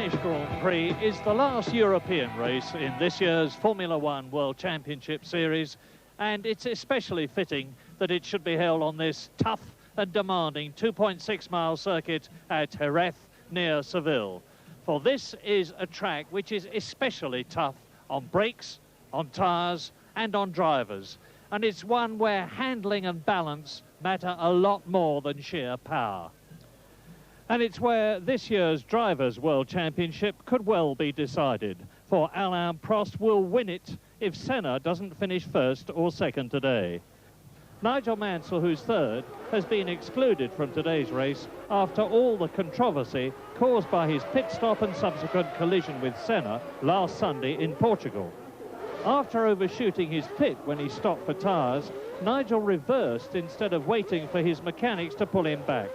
Spanish Grand-Pri is the last European race in this year's Formula One World Championship Series, and it's especially fitting that it should be held on this tough and demanding 2.6-mile circuit at Jerez near Seville. For this is a track which is especially tough on brakes, on tyres and on drivers, and it's one where handling and balance matter a lot more than sheer power. And it's where this year's Drivers' World Championship could well be decided, for Alain Prost will win it if Senna doesn't finish first or second today. Nigel Mansell, who's third, has been excluded from today's race after all the controversy caused by his pit stop and subsequent collision with Senna last Sunday in Portugal. After overshooting his pit when he stopped for tyres, Nigel reversed instead of waiting for his mechanics to pull him back,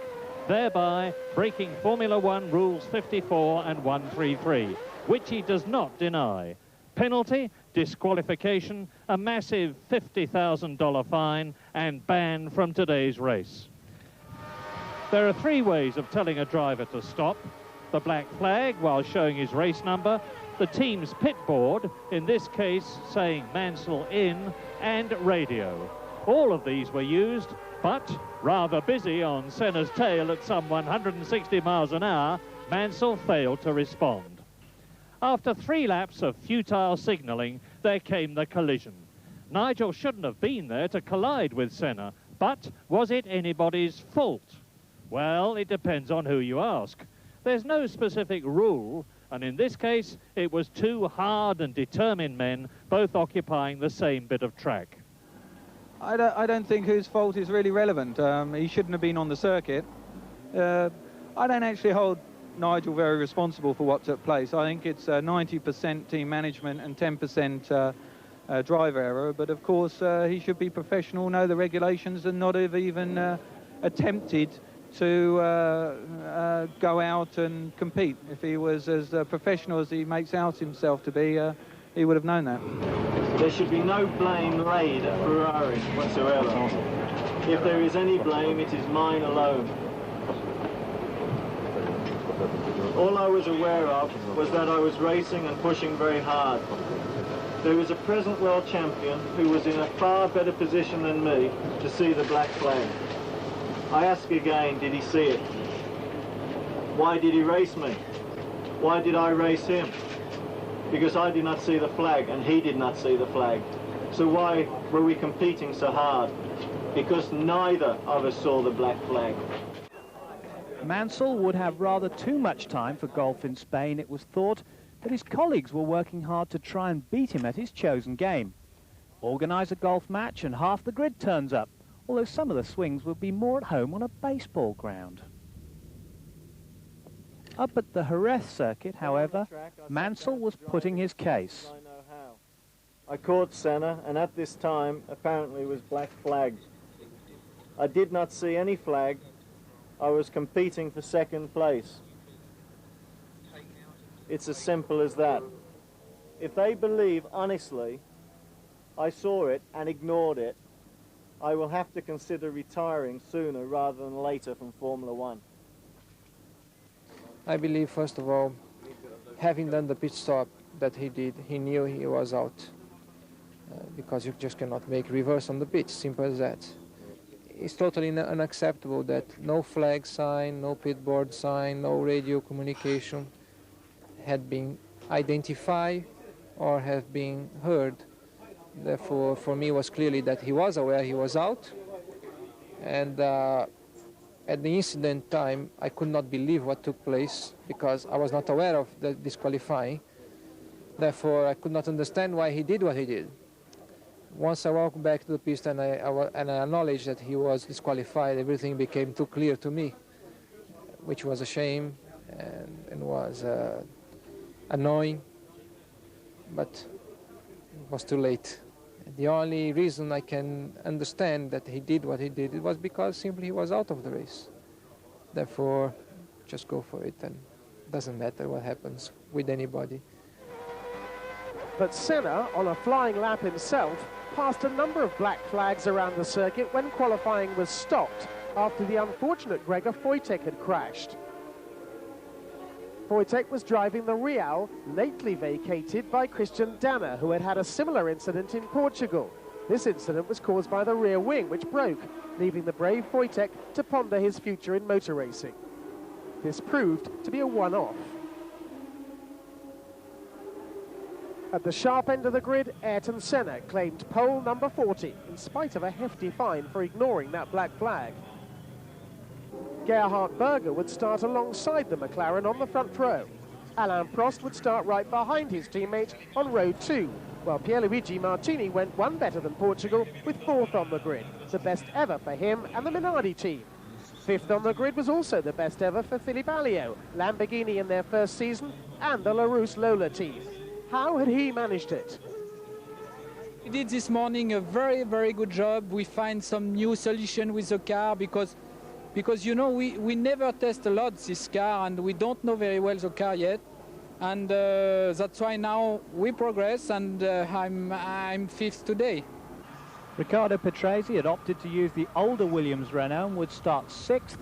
thereby breaking Formula One rules 54 and 133, which he does not deny. Penalty, disqualification, a massive $50,000 fine, and ban from today's race. There are three ways of telling a driver to stop: the black flag while showing his race number, the team's pit board, in this case saying Mansell in, and radio. All of these were used, but rather busy on Senna's tail at some 160 miles an hour, Mansell failed to respond. After 3 laps of futile signalling, there came the collision. Nigel shouldn't have been there to collide with Senna, but was it anybody's fault? Well, it depends on who you ask. There's no specific rule, and in this case, it was 2 hard and determined men, both occupying the same bit of track. I don't think whose fault is really relevant. He shouldn't have been on the circuit. I don't actually hold Nigel very responsible for what took place. I think it's 90% team management and 10% driver error, but of course he should be professional, know the regulations, and not have even attempted to go out and compete. If he was as professional as he makes out himself to be, he would have known that. There should be no blame laid at Ferrari whatsoever. If there is any blame, it is mine alone. All I was aware of was that I was racing and pushing very hard. There was a present world champion who was in a far better position than me to see the black flag. I ask again, did he see it? Why did he race me? Why did I race him? Because I did not see the flag and he did not see the flag. So why were we competing so hard? Because neither of us saw the black flag. Mansell would have rather too much time for golf in Spain, it was thought, but his colleagues were working hard to try and beat him at his chosen game. Organise a golf match and half the grid turns up, although some of the swings would be more at home on a baseball ground. Up at the Jerez circuit, however, Mansell was putting his case. I caught Senna, and at this time apparently was black flagged. I did not see any flag. I was competing for second place. It's as simple as that. If they believe honestly I saw it and ignored it, I will have to consider retiring sooner rather than later from Formula One. I believe, first of all, having done the pit stop that he did, he knew he was out. Because you just cannot make reverse on the pitch, simple as that. It's totally unacceptable that no flag sign, no pit board sign, no radio communication had been identified or have been heard. Therefore, for me, it was clearly that he was aware he was out. And at the incident time, I could not believe what took place because I was not aware of the disqualifying. Therefore, I could not understand why he did what he did. Once I walked back to the piste and I acknowledged that he was disqualified, everything became too clear to me, which was a shame and was annoying, but it was too late. The only reason I can understand that he did what he did, it was because simply he was out of the race. Therefore, just go for it, and it doesn't matter what happens with anybody. But Senna, on a flying lap himself, passed a number of black flags around the circuit when qualifying was stopped after the unfortunate Gregor Wojtek had crashed. Wojtek was driving the Real, lately vacated by Christian Danner, who had had a similar incident in Portugal. This incident was caused by the rear wing, which broke, leaving the brave Wojtek to ponder his future in motor racing. This proved to be a one-off. At the sharp end of the grid, Ayrton Senna claimed pole number 40, in spite of a hefty fine for ignoring that black flag. Gerhard Berger would start alongside the McLaren on the front row. Alain Prost would start right behind his teammate on row 2, while Pierluigi Martini went one better than Portugal with 4th on the grid, the best ever for him and the Minardi team. 5th on the grid was also the best ever for Philippe Alliot, Lamborghini in their first season, and the Larousse Lola team. How had he managed it? We did this morning a very, very good job. We find some new solution with the car because you know, we never test a lot this car and we don't know very well the car yet. And that's why now we progress, and I'm 5th today. Riccardo Patrese had opted to use the older Williams Renault and would start 6th.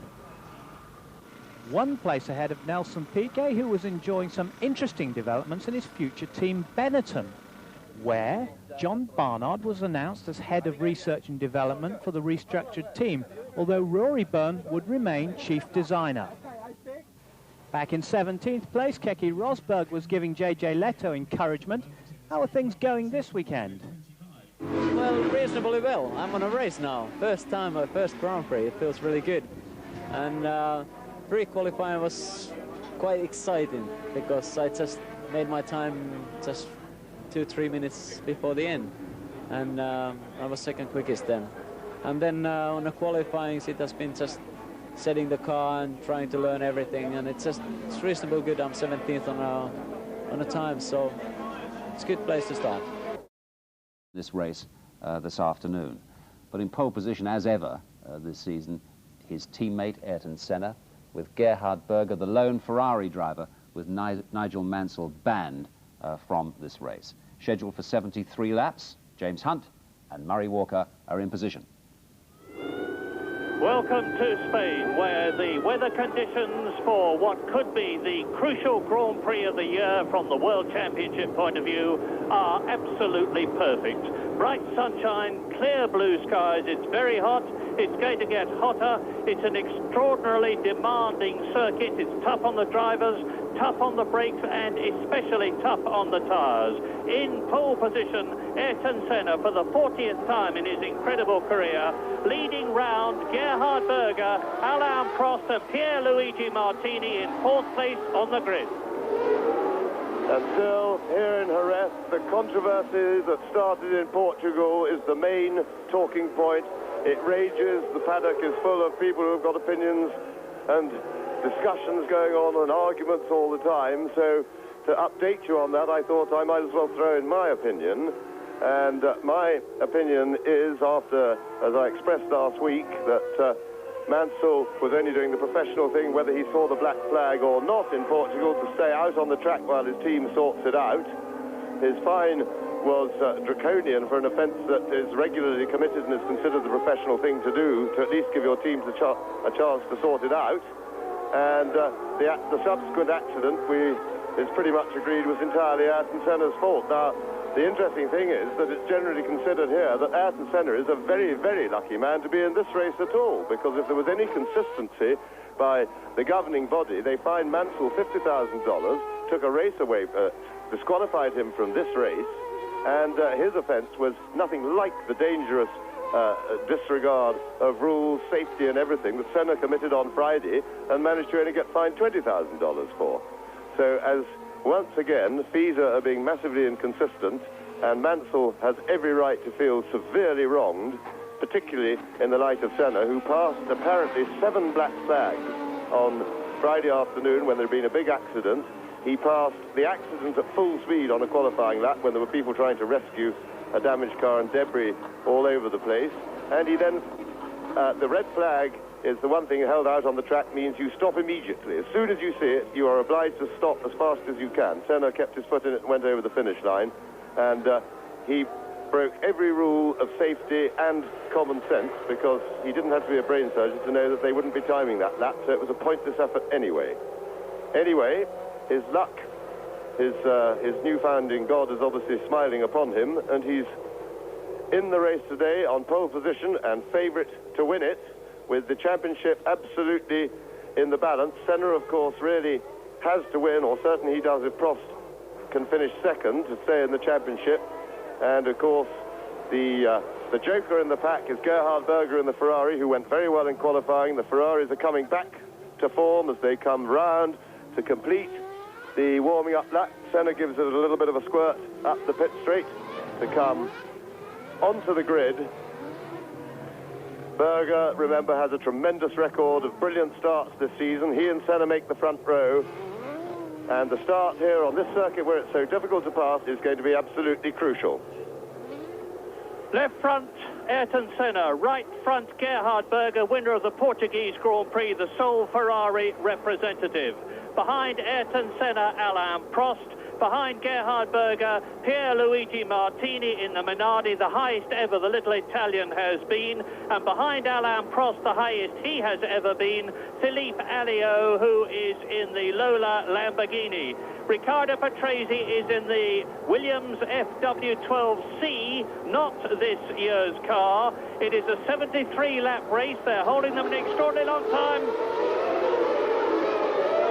1 place ahead of Nelson Piquet, who was enjoying some interesting developments in his future team Benetton, where John Barnard was announced as head of research and development for the restructured team, although Rory Byrne would remain chief designer. Back in 17th place, Keke Rosberg was giving JJ Leto encouragement. How are things going this weekend? Well, reasonably well. I'm on a race now. First time, my first Grand-Prix. It feels really good. And pre-qualifying was quite exciting because I just made my time just 2-3 minutes before the end. And I was second quickest then. And then on the qualifying, it has been just setting the car and trying to learn everything, and it's reasonably good. I'm 17th on a time, so it's a good place to start. This race this afternoon, but in pole position as ever this season, his teammate Ayrton Senna, with Gerhard Berger, the lone Ferrari driver, with Nigel Mansell banned from this race. Scheduled for 73 laps, James Hunt and Murray Walker are in position. Welcome to Spain, where the weather conditions for what could be the crucial Grand Prix of the year from the World Championship point of view are absolutely perfect. Bright sunshine, clear blue skies, it's very hot, it's going to get hotter, it's an extraordinarily demanding circuit, it's tough on the drivers, tough on the brakes, and especially tough on the tyres. In pole position, Ayrton Senna for the 40th time in his incredible career, leading round Gerhard Berger, Alain Prost and Pierluigi Martini in 4th place on the grid. And still, here in Jerez, the controversy that started in Portugal is the main talking point. It rages, the paddock is full of people who've got opinions and discussions going on and arguments all the time. So to update you on that, I thought I might as well throw in my opinion. And my opinion is, after, as I expressed last week, that Mansell was only doing the professional thing, whether he saw the black flag or not in Portugal, to stay out on the track while his team sorts it out. His fine was draconian for an offence that is regularly committed and is considered the professional thing to do, to at least give your teams a chance to sort it out. And the subsequent accident, it's pretty much agreed, was entirely Ayrton Senna's fault. Now, the interesting thing is that it's generally considered here that Ayrton Senna is a very, very lucky man to be in this race at all, because if there was any consistency by the governing body, they fined Mansell $50,000, took a race away, disqualified him from this race, and his offence was nothing like the dangerous disregard of rules, safety and everything that Senna committed on Friday and managed to only get fined $20,000 for. So as once again, FISA are being massively inconsistent, and Mansell has every right to feel severely wronged, particularly in the light of Senna, who passed apparently 7 black flags on Friday afternoon when there had been a big accident. He passed the accident at full speed on a qualifying lap when there were people trying to rescue a damaged car and debris all over the place. And he then, the red flag is the one thing held out on the track, means you stop immediately. As soon as you see it, you are obliged to stop as fast as you can. Senna kept his foot in it and went over the finish line, and he broke every rule of safety and common sense, because he didn't have to be a brain surgeon to know that they wouldn't be timing that lap, so it was a pointless effort anyway. Anyway, his luck, his newfounding God is obviously smiling upon him, and he's in the race today on pole position and favourite to win it, with the championship absolutely in the balance. Senna, of course, really has to win, or certainly he does if Prost can finish second to stay in the championship. And of course, the joker in the pack is Gerhard Berger in the Ferrari, who went very well in qualifying. The Ferraris are coming back to form as they come round to complete the warming up lap. Senna gives it a little bit of a squirt up the pit straight to come onto the grid. Berger, remember, has a tremendous record of brilliant starts this season. He and Senna make the front row. And the start here on this circuit, where it's so difficult to pass, is going to be absolutely crucial. Left front, Ayrton Senna. Right front, Gerhard Berger, winner of the Portuguese Grand Prix, the sole Ferrari representative. Behind Ayrton Senna, Alain Prost. Behind Gerhard Berger, Pierluigi Martini in the Minardi, the highest ever the little Italian has been. And behind Alain Prost, the highest he has ever been, Philippe Alliot, who is in the Lola Lamborghini. Riccardo Patrese is in the Williams FW12C, not this year's car. It is a 73-lap race. They're holding them an extraordinarily long time.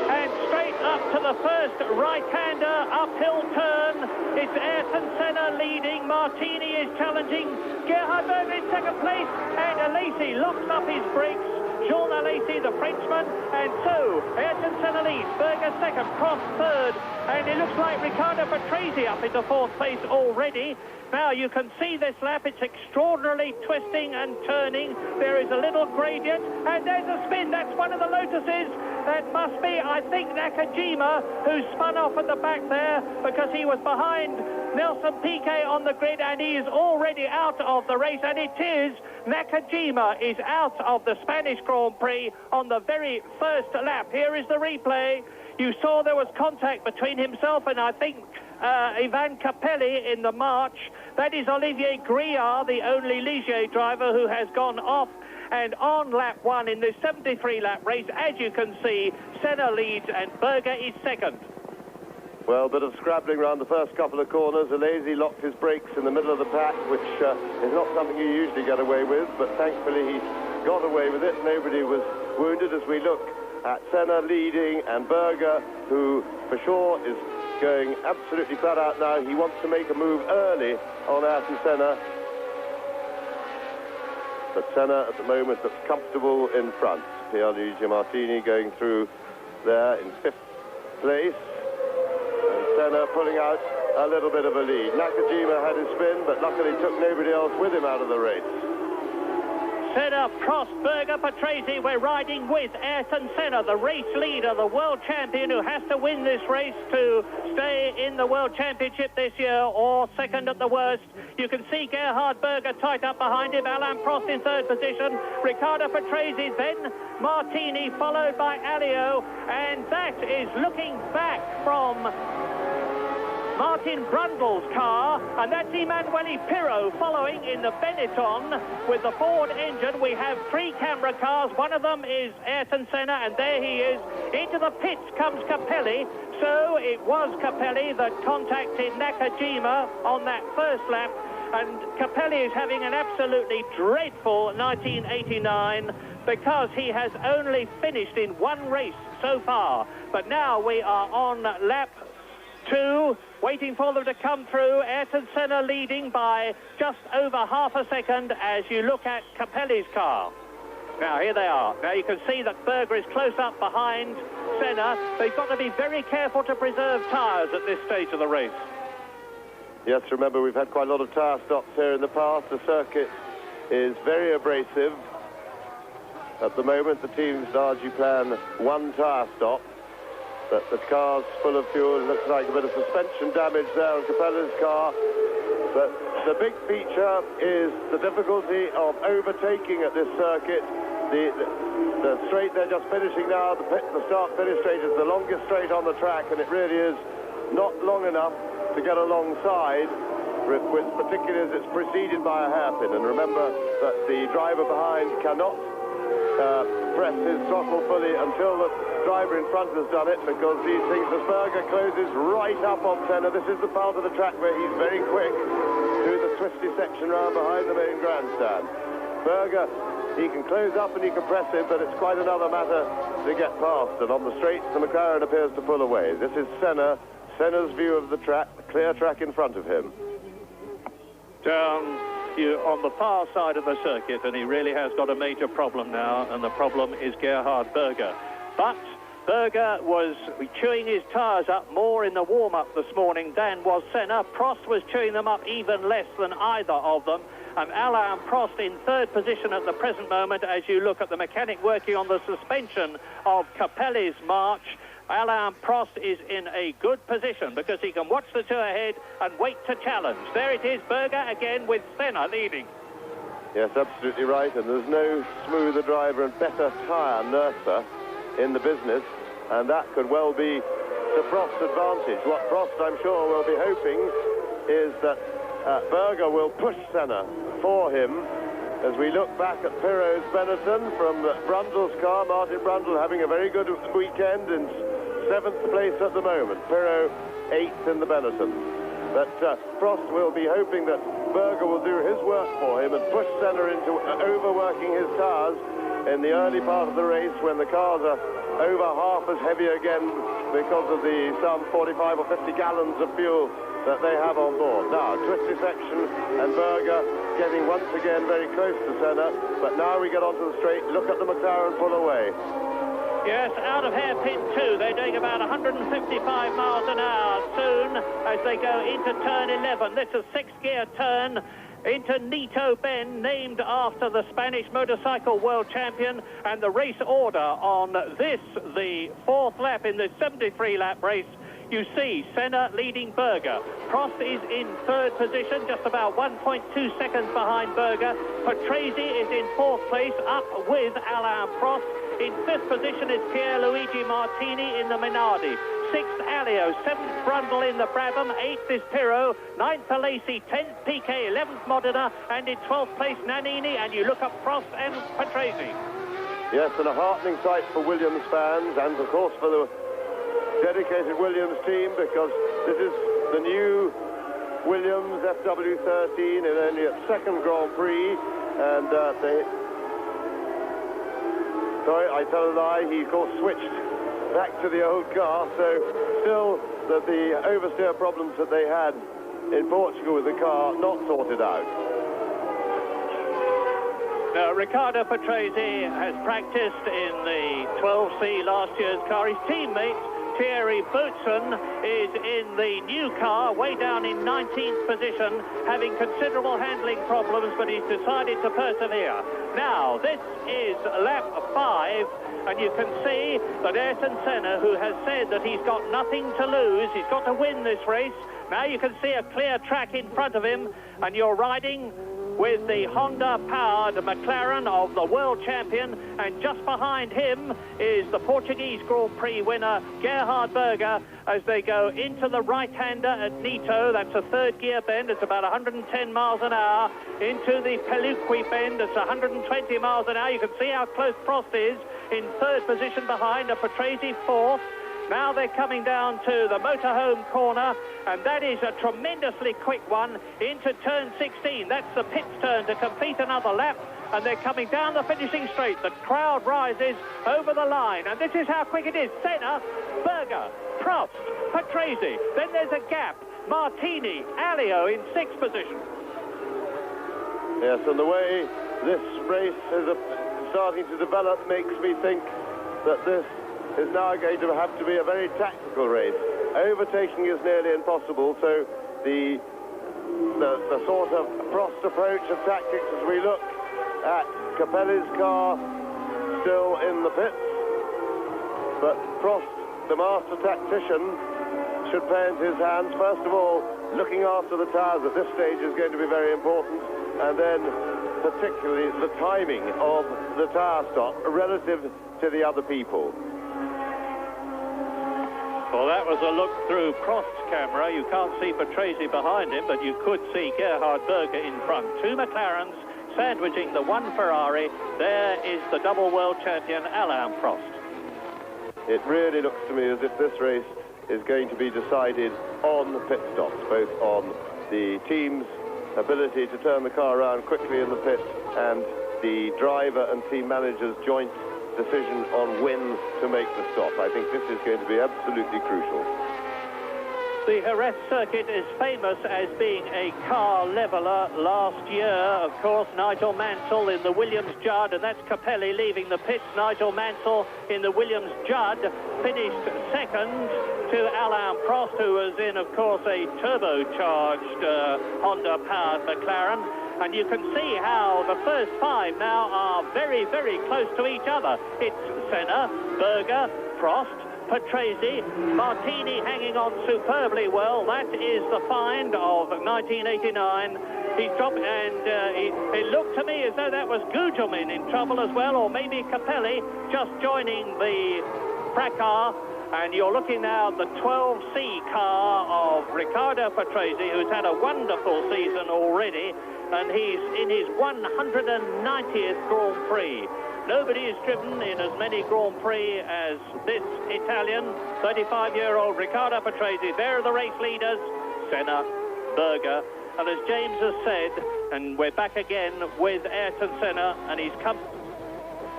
And straight up to the first right-hander, uphill turn. It's Ayrton Senna leading. Martini is challenging. Gerhard Berger in second place. And Alesi locks up his brakes. Jean Alesi, the Frenchman. And so, Ayrton Senna leads. Berger second, Prost third. And it looks like Riccardo Patrese up into fourth place already. Now, you can see this lap. It's extraordinarily twisting and turning. There is a little gradient. And there's a spin. That's one of the Lotuses. That must be, I think, Nakajima, who spun off at the back there because he was behind Nelson Piquet on the grid, and he is already out of the race. And it is Nakajima is out of the Spanish Grand Prix on the very first lap. Here is the replay. You saw there was contact between himself and, I think, Ivan Capelli in the march. That is Olivier Griard, the only Ligier driver who has gone off. And on lap one in this 73-lap race, as you can see, Senna leads and Berger is second. Well, a bit of scrabbling around the first couple of corners. Alesi locked his brakes in the middle of the pack, which is not something you usually get away with, but thankfully he got away with it. Nobody was wounded as we look at Senna leading and Berger, who for sure is going absolutely flat out now. He wants to make a move early on Ayrton Senna. But Senna at the moment looks comfortable in front. Pierluigi Martini going through there in fifth place. And Senna pulling out a little bit of a lead. Nakajima had his spin, but luckily took nobody else with him out of the race. Senna, Prost, Berger, Patrese. We're riding with Ayrton Senna, the race leader, the world champion who has to win this race to stay in the World Championship this year, or second at the worst. You can see Gerhard Berger tight up behind him, Alain Prost in third position, Riccardo Patrese, then Martini, followed by Alliot, and that is looking back from Martin Brundle's car, and that's Emanuele Pirro following in the Benetton with the Ford engine. We have three camera cars. One of them is Ayrton Senna, and there he is. Into the pits comes Capelli. So it was Capelli that contacted Nakajima on that first lap, and Capelli is having an absolutely dreadful 1989 because he has only finished in one race so far. But now we are on lap 2, waiting for them to come through. Ayrton Senna leading by just over half a second as you look at Capelli's car. Now, here they are. Now, you can see that Berger is close up behind Senna. They've got to be very careful to preserve tyres at this stage of the race. Yes, remember, we've had quite a lot of tyre stops here in the past. The circuit is very abrasive. At the moment, the teams largely plan one tyre stop. But the car's full of fuel. It looks like a bit of suspension damage there on Capelli's car. But the big feature is the difficulty of overtaking at this circuit. The straight they're just finishing now, the start-finish straight is the longest straight on the track, and it really is not long enough to get alongside, particularly as it's preceded by a hairpin. And remember that the driver behind cannot press his throttle fully until the driver in front has done it, because he thinks as Berger closes right up on Senna. This is the part of the track where he's very quick through the twisty section round behind the main grandstand. Berger, he can close up and he can press him, but it's quite another matter to get past. And on the straights, the McLaren appears to pull away. This is Senna's view of the track, clear track in front of him. On the far side of the circuit, and he really has got a major problem now, and the problem is Gerhard Berger. But Berger was chewing his tyres up more in the warm-up this morning than was Senna. Prost was chewing them up even less than either of them. And Alain Prost in third position at the present moment as you look at the mechanic working on the suspension of Capelli's march. Alain Prost is in a good position because he can watch the two ahead and wait to challenge. There it is, Berger again with Senna leading. Yes, absolutely right, and there's no smoother driver and better tyre nurser in the business, and that could well be to Prost's advantage. What Prost, I'm sure, will be hoping is that Berger will push Senna for him. As we look back at Pirot's Benetton from Brundle's car, Martin Brundle having a very good weekend in 7th place at the moment. Pirot 8th in the Benetton. But Prost will be hoping that Berger will do his work for him and push Senna into overworking his tyres in the early part of the race when the cars are over half as heavy again because of the some 45 or 50 gallons of fuel that they have on board. Now, twisty section, and Berger getting once again very close to Senna, but now we get onto the straight. Look at the McLaren pull away. Yes, out of hairpin 2, they're doing about 155 miles an hour soon as they go into turn 11. This is a 6-gear turn into Nito Bend, named after the Spanish motorcycle world champion, and the race order on this, the 4th lap in the 73-lap race. You see Senna leading Berger. Prost is in 3rd position, just about 1.2 seconds behind Berger. Patrese is in 4th place, up with Alain Prost. In 5th position is Pierluigi Martini in the Minardi. 6th, Alio. 7th, Brundle in the Brabham. 8th is Pirot. 9th, Alesi. 10th, Piquet. 11th, Modena. And in 12th place, Nannini. And you look at Prost and Patrese. Yes, and a heartening sight for Williams fans, and of course for the dedicated Williams team, because this is the new Williams FW13 in only its 2nd Grand Prix, and sorry, I tell a lie, he of course switched back to the old car, so still the oversteer problems that they had in Portugal with the car not sorted out. Now, Riccardo Patrese has practiced in the 12C last year's car. His teammate Thierry Boutsen is in the new car, way down in 19th position, having considerable handling problems, but he's decided to persevere. Now, this is lap 5, and you can see that Ayrton Senna, who has said that he's got nothing to lose, he's got to win this race. Now you can see a clear track in front of him, and you're riding with the Honda-powered McLaren of the world champion, and just behind him is the Portuguese Grand Prix winner, Gerhard Berger, as they go into the right-hander at Nito. That's a 3rd gear bend. It's about 110 miles an hour. Into the Peluqui bend. It's 120 miles an hour. You can see how close Prost is in 3rd position behind, a Patrese 4th. Now they're coming down to the motorhome corner, and that is a tremendously quick one into turn 16. That's the pit's turn to complete another lap, and they're coming down the finishing straight. The crowd rises over the line, and this is how quick it is. Senna, Berger, Prost, Patrese. Then there's a gap. Martini, Alio in 6th position. Yes, and the way this race is starting to develop makes me think that this is now going to have to be a very tactical race. Overtaking is nearly impossible, so the sort of Prost approach of tactics as we look at Capelli's car still in the pits, but Prost, the master tactician, should play into his hands. First of all, looking after the tyres at this stage is going to be very important, and then particularly the timing of the tyre stop relative to the other people. Well, that was a look through Prost's camera. You can't see Patrese behind him, but you could see Gerhard Berger in front. 2 McLarens sandwiching the one Ferrari, there is the double world champion Alain Prost. It really looks to me as if this race is going to be decided on the pit stops, both on the team's ability to turn the car around quickly in the pit and the driver and team manager's joint decision on when to make the stop. I think this is going to be absolutely crucial. The Hierro circuit is famous as being a car leveller. Last year, of course, Nigel Mansell in the Williams Judd, and that's Capelli leaving the pits. Nigel Mansell in the Williams Judd finished second to Alain Prost, who was in, of course, a turbocharged Honda-powered McLaren. And you can see how the first five now are very, very close to each other. It's Senna, Berger, Prost, Patrese, Martini hanging on superbly well. That is the find of 1989. He's dropped, and it looked to me as though that was Gugelmin in trouble as well, or maybe Capelli just joining the fracas. And you're looking now at the 12C car of Riccardo Patrese, who's had a wonderful season already, and he's in his 190th Grand Prix. Nobody has driven in as many Grand Prix as this Italian, 35-year-old Riccardo Patrese. There are the race leaders, Senna, Berger, and as James has said, and we're back again with Ayrton Senna, and he's come,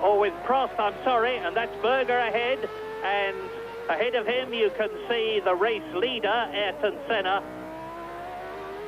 or with Prost, I'm sorry, and that's Berger ahead, and ahead of him you can see the race leader, Ayrton Senna.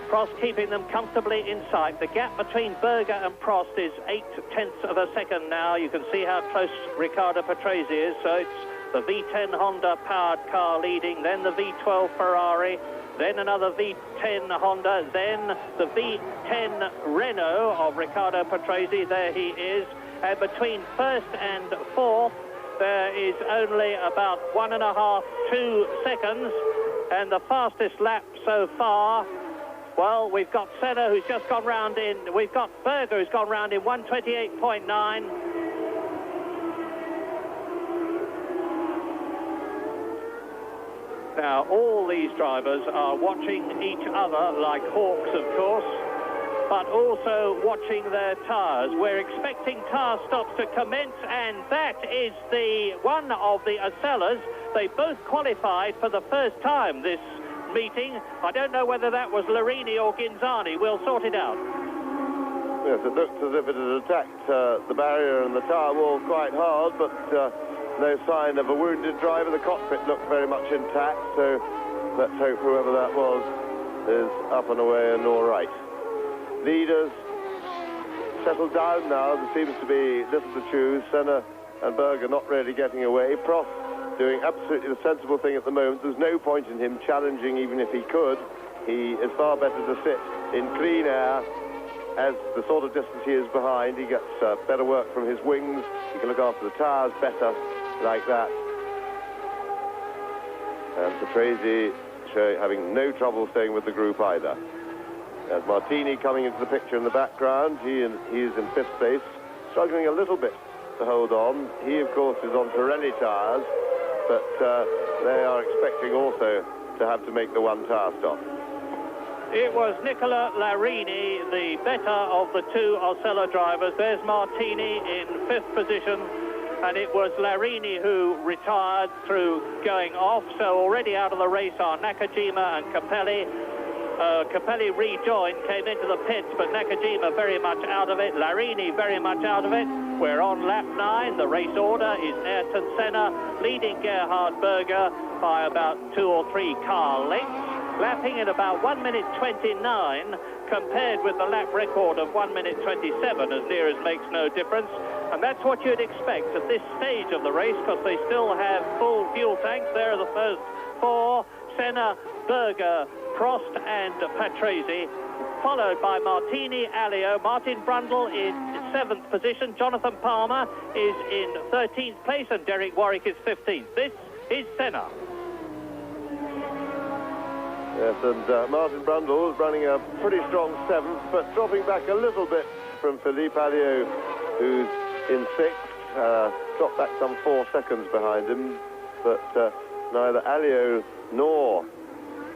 Prost keeping them comfortably in sight. The gap between Berger and Prost is 0.8 of a second now. You can see how close Riccardo Patrese is. So it's the V10 Honda powered car leading, then the V12 Ferrari, then another V10 Honda, then the V10 Renault of Riccardo Patrese. There he is. And between first and fourth, there is only about 1.5, 2 seconds. And the fastest lap so far, well, we've got Senna, who's just gone round in, we've got Berger, who's gone round in 1:28.9. Now, all these drivers are watching each other like hawks, of course, but also watching their tyres. We're expecting tyre stops to commence, and that is the one of the Ocellas. They both qualified for the first time this meeting. I don't know whether that was Larini or Ghinzani. We'll sort it out. Yes, it looked as if it had attacked the barrier and the tyre wall quite hard, but no sign of a wounded driver. The cockpit looked very much intact, so let's hope whoever that was is up and away and all right. Leaders settled down now. There seems to be little to choose. Senna and Berger not really getting away. Prost doing absolutely the sensible thing at the moment. There's no point in him challenging, even if he could. He is far better to sit in clean air. As the sort of distance he is behind, he gets better work from his wings. He can look after the tyres better like that. And Patrese having no trouble staying with the group either. There's Martini coming into the picture in the background. He is in fifth place, struggling a little bit to hold on. He, of course, is on Pirelli tyres, but they are expecting also to have to make the one tyre stop. It was Nicola Larini, the better of the two Osella drivers. There's Martini in fifth position, and it was Larini who retired through going off. So already out of the race are Nakajima and Capelli. Capelli rejoined, came into the pits, but Nakajima very much out of it. Larini very much out of it. We're on lap 9. The race order is Ayrton Senna leading Gerhard Berger by about 2 or 3 car lengths, lapping at about 1 minute 29 compared with the lap record of 1 minute 27, as near as makes no difference. And that's what you'd expect at this stage of the race, because they still have full fuel tanks. There are the first 4, Senna, Berger, Prost and Patrese, followed by Martini, Alio. Martin Brundle in 7th position. Jonathan Palmer is in 13th place, and Derek Warwick is 15th. This is Senna. Yes, and Martin Brundle is running a pretty strong 7th, but dropping back a little bit from Philippe Alliot, who's in 6th. Dropped back some 4 seconds behind him, but neither Alliot nor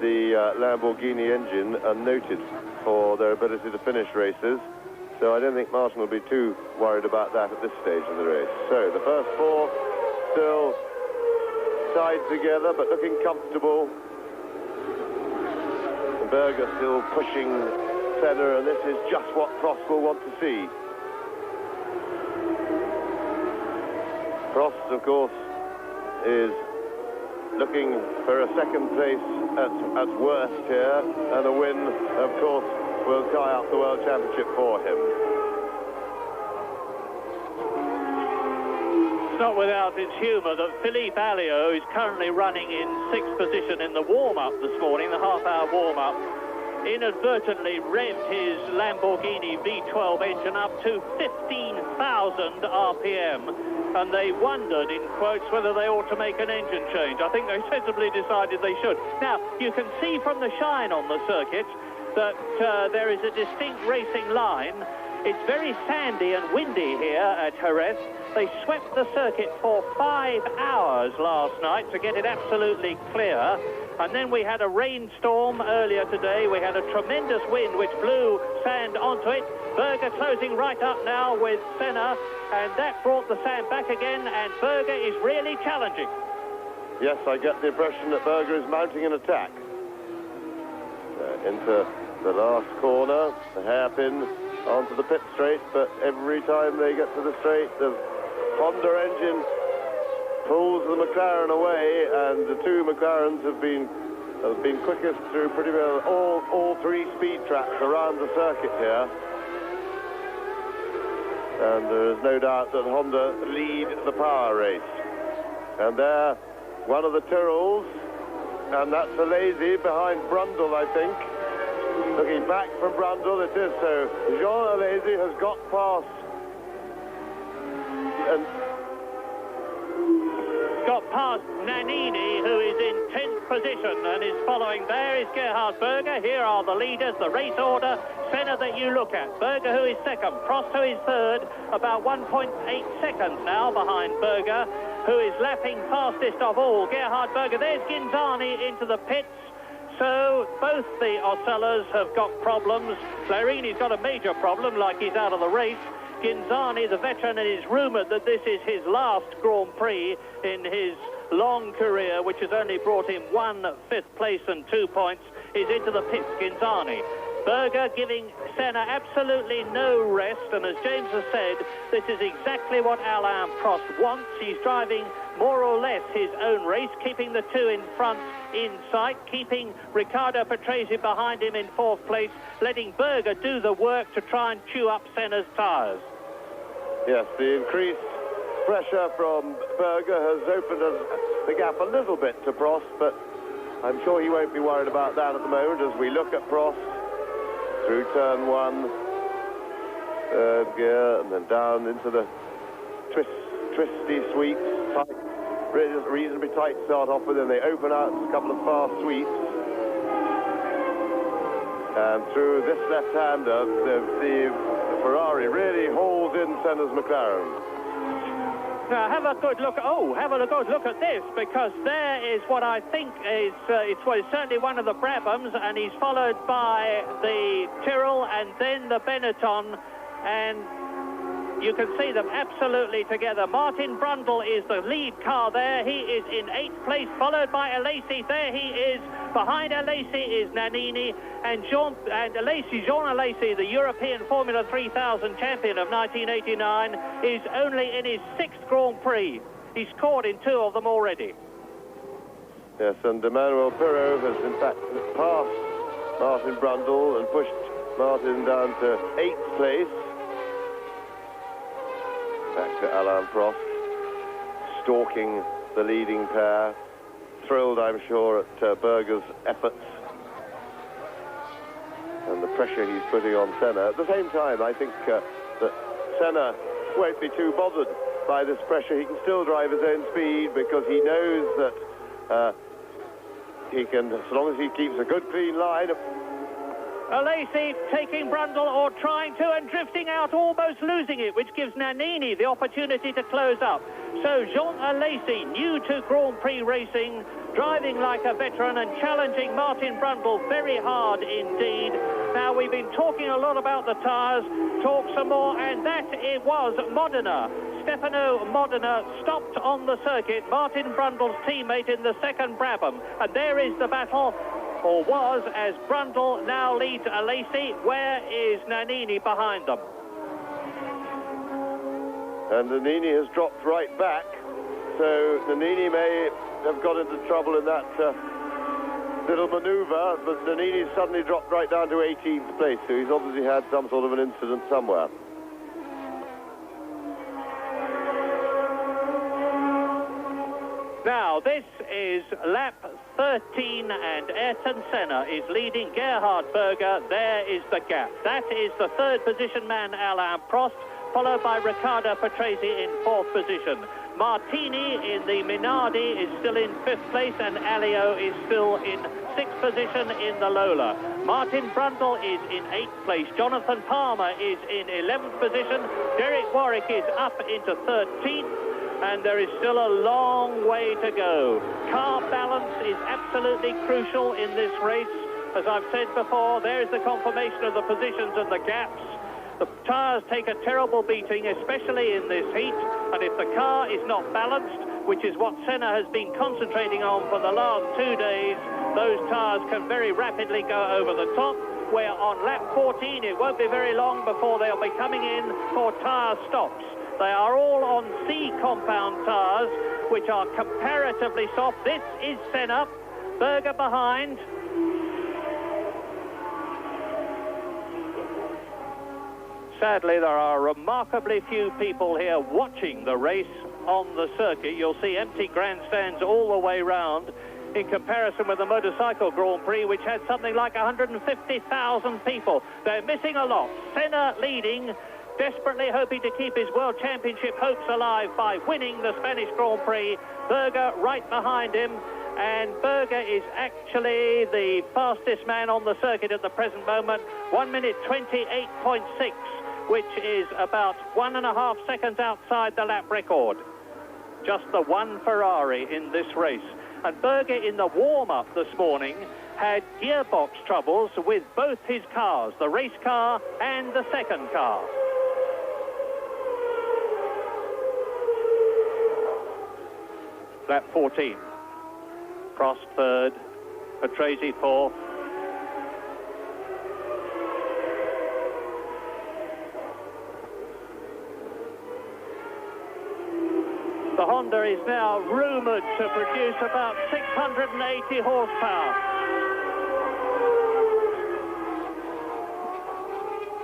the Lamborghini engine are noted for their ability to finish races. So I don't think Martin will be too worried about that at this stage of the race. So the first four still tied together, but looking comfortable. Berger still pushing Senna, and this is just what Prost will want to see. Prost, of course, is looking for a second place at worst here, and a win, of course, will tie up the World Championship for him. It's not without its humour that Philippe Alliot is currently running in 6th position in the warm-up this morning, the half-hour warm-up, inadvertently revved his Lamborghini V12 engine up to 15,000 RPM, and they wondered, in quotes, whether they ought to make an engine change. I think they sensibly decided they should. Now, you can see from the shine on the circuit that there is a distinct racing line. It's very sandy and windy here at Jerez. They swept the circuit for 5 hours last night to get it absolutely clear. And then we had a rainstorm earlier today. We had a tremendous wind which blew sand onto it. Berger closing right up now with Senna, and that brought the sand back again, and Berger is really challenging. Yes, I get the impression that Berger is mounting an attack. Into the last corner, the hairpin onto the pit straight, but every time they get to the straight, the Honda engine pulls the McLaren away, and the two McLarens have been quickest through pretty well all three speed tracks around the circuit here. And there is no doubt that Honda lead the power race. And there, one of the Tyrrells, and that's Alesi behind Brundle, I think. Looking back from Brundle, it is so. Jean Alesi has got past and Nannini, who is in 10th position and is following. There is Gerhard Berger. Here are the leaders, the race order. Senna that you look at. Berger, who is second. Prost, who is third, about 1.8 seconds now behind Berger, who is lapping fastest of all. Gerhard Berger. There's Ghinzani into the pits. So both the Ocellas have got problems. Clarini's got a major problem, like he's out of the race. Ghinzani, the veteran, and it is rumoured that this is his last Grand Prix in his long career, which has only brought him 1 5th place and 2 points, is into the pits. Ghinzani. Berger giving Senna absolutely no rest, and as James has said, this is exactly what Alain Prost wants. He's driving more or less his own race, keeping the two in front in sight, keeping Riccardo Patrese behind him in 4th place, letting Berger do the work to try and chew up Senna's tyres. Yes, the increased pressure from Berger has opened the gap a little bit to Prost, but I'm sure he won't be worried about that at the moment as we look at Prost through turn 1, third gear, and then down into the twisty sweeps, tight, reasonably tight to start off with, and they open out a couple of fast sweeps. And through this left-hander, the Ferrari really hauls in Senna's McLaren. Now have a good look. Have a good look at this, because there is what I think is it's certainly one of the Brabhams, and he's followed by the Tyrrell and then the Benetton, and you can see them absolutely together. Martin Brundle is the lead car there. He is in 8th place, followed by Alesi. There he is. Behind Alesi is Nannini, and Jean Alesi, the European Formula 3000 champion of 1989, is only in his 6th Grand Prix. He's scored in 2 of them already. Yes, and Emmanuel Pirot has in fact passed Martin Brundle and pushed Martin down to 8th place. Back to Alain Prost, stalking the leading pair. Thrilled, I'm sure, at Berger's efforts and the pressure he's putting on Senna. At the same time, I think that Senna won't be too bothered by this pressure. He can still drive his own speed because he knows that he can, as long as he keeps a good clean line Alesi taking Brundle, or trying to, and drifting out, almost losing it, which gives Nannini the opportunity to close up. So Jean Alesi, new to Grand Prix racing, driving like a veteran and challenging Martin Brundle very hard indeed. Now, we've been talking a lot about the tyres, talk some more, and that it was Modena. Stefano Modena stopped on the circuit, Martin Brundle's teammate in the second Brabham. And there is the battle, or was, as Brundle now leads Alesi. Where is Nannini behind them? And Nannini has dropped right back, so Nannini may have got into trouble in that little manoeuvre, but Nannini suddenly dropped right down to 18th place, so he's obviously had some sort of an incident somewhere. Now, this is lap 13, and Ayrton Senna is leading Gerhard Berger. There is the gap. That is the third position man, Alain Prost, followed by Riccardo Patrese in fourth position. Martini in the Minardi is still in fifth place, and Alio is still in sixth position in the Lola. Martin Brundle is in eighth place. Jonathan Palmer is in 11th position. Derek Warwick is up into 13th. And there is still a long way to go. Car balance is absolutely crucial in this race. As I've said before, there's the confirmation of the positions and the gaps. The tyres take a terrible beating, especially in this heat. And if the car is not balanced, which is what Senna has been concentrating on for the last 2 days, those tyres can very rapidly go over the top. Where on lap 14, it won't be very long before they'll be coming in for tyre stops. They are all on C compound tyres, which are comparatively soft. This is Senna, Berger behind. Sadly, there are remarkably few people here watching the race on the circuit. You'll see empty grandstands all the way round, in comparison with the motorcycle Grand Prix, which had something like 150,000 people. They're missing a lot. Senna leading, desperately hoping to keep his World Championship hopes alive by winning the Spanish Grand Prix. Berger right behind him, and Berger is actually the fastest man on the circuit at the present moment. 1 minute 28.6, which is about 1.5 seconds outside the lap record. Just the one Ferrari in this race. And Berger, in the warm-up this morning, had gearbox troubles with both his cars, the race car and the second car. Lap 14. Prost third, Patrese fourth. The Honda is now rumoured to produce about 680 horsepower.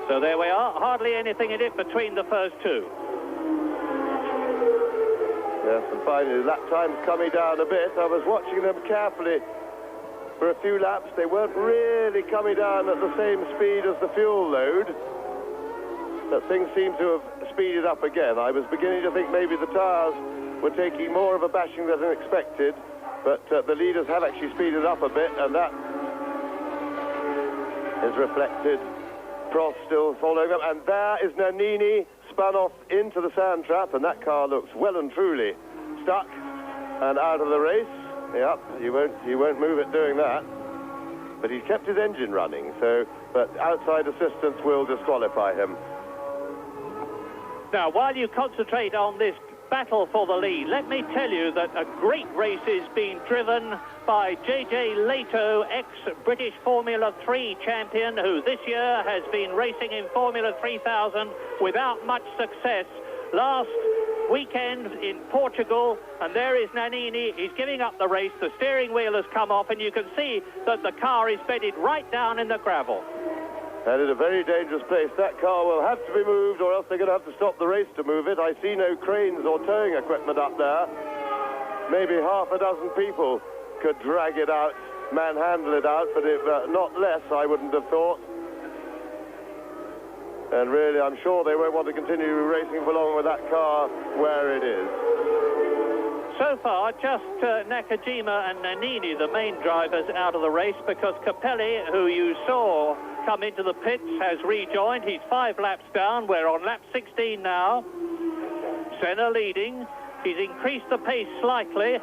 So there we are, hardly anything in it between the first two. Yes, and finally, lap time's coming down a bit. I was watching them carefully for a few laps. They weren't really coming down at the same speed as the fuel load, but things seem to have speeded up again. I was beginning to think maybe the tyres were taking more of a bashing than expected, but the leaders have actually speeded up a bit, and that is reflected. Prost still following them, and there is Nannini, spun off into the sand trap, and that car looks well and truly stuck and out of the race. Yep, he won't move it doing that, but he kept his engine running, so, but outside assistance will disqualify him. Now, while you concentrate on this battle for the lead, let me tell you that a great race is being driven by J.J. Leto, ex-British Formula 3 champion, who this year has been racing in Formula 3000 without much success. Last weekend in Portugal, and there is Nannini. He's giving up the race. The steering wheel has come off, and you can see that the car is bedded right down in the gravel. That is a very dangerous place. That car will have to be moved, or else they're going to have to stop the race to move it. I see no cranes or towing equipment up there. Maybe half a dozen people could drag it out, manhandle it out, but if, not less, I wouldn't have thought. And really, I'm sure they won't want to continue racing for long with that car where it is. So far, just Nakajima and Nannini, the main drivers, out of the race, because Capelli, who you saw come into the pits, has rejoined. He's 5 laps down. We're on lap 16 now. Senna leading. He's increased the pace slightly,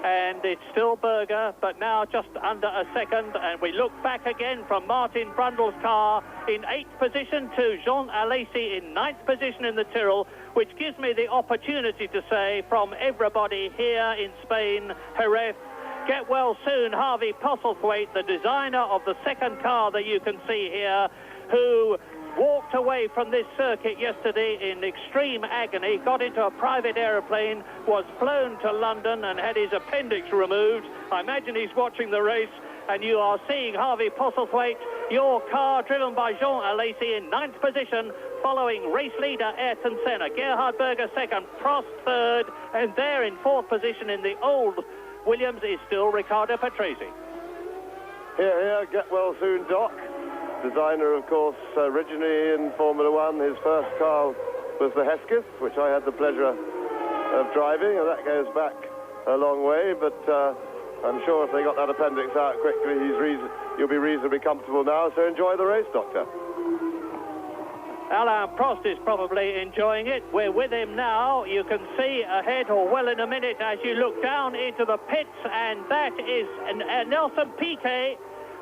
and it's still Berger, but now just under a second. And we look back again from Martin Brundle's car in 8th position to Jean Alesi in 9th position in the Tyrrell, which gives me the opportunity to say from everybody here in Spain, Jerez, get well soon, Harvey Postlethwaite, the designer of the second car that you can see here, who walked away from this circuit yesterday in extreme agony, got into a private aeroplane, was flown to London and had his appendix removed. I imagine he's watching the race, and you are seeing Harvey Postlethwaite, your car driven by Jean Alesi in 9th position, following race leader Ayrton Senna. Gerhard Berger second, Prost third, and there in 4th position in the old Williams is still Riccardo Patrese. Here, get well soon, Doc. Designer, of course, originally in Formula One. His first car was the Hesketh, which I had the pleasure of driving, and that goes back a long way, but I'm sure if they got that appendix out quickly, you'll be reasonably comfortable now, so enjoy the race, Doctor. Alain Prost is probably enjoying it. We're with him now. You can see ahead, or well in a minute, as you look down into the pits, and that is Nelson Piquet.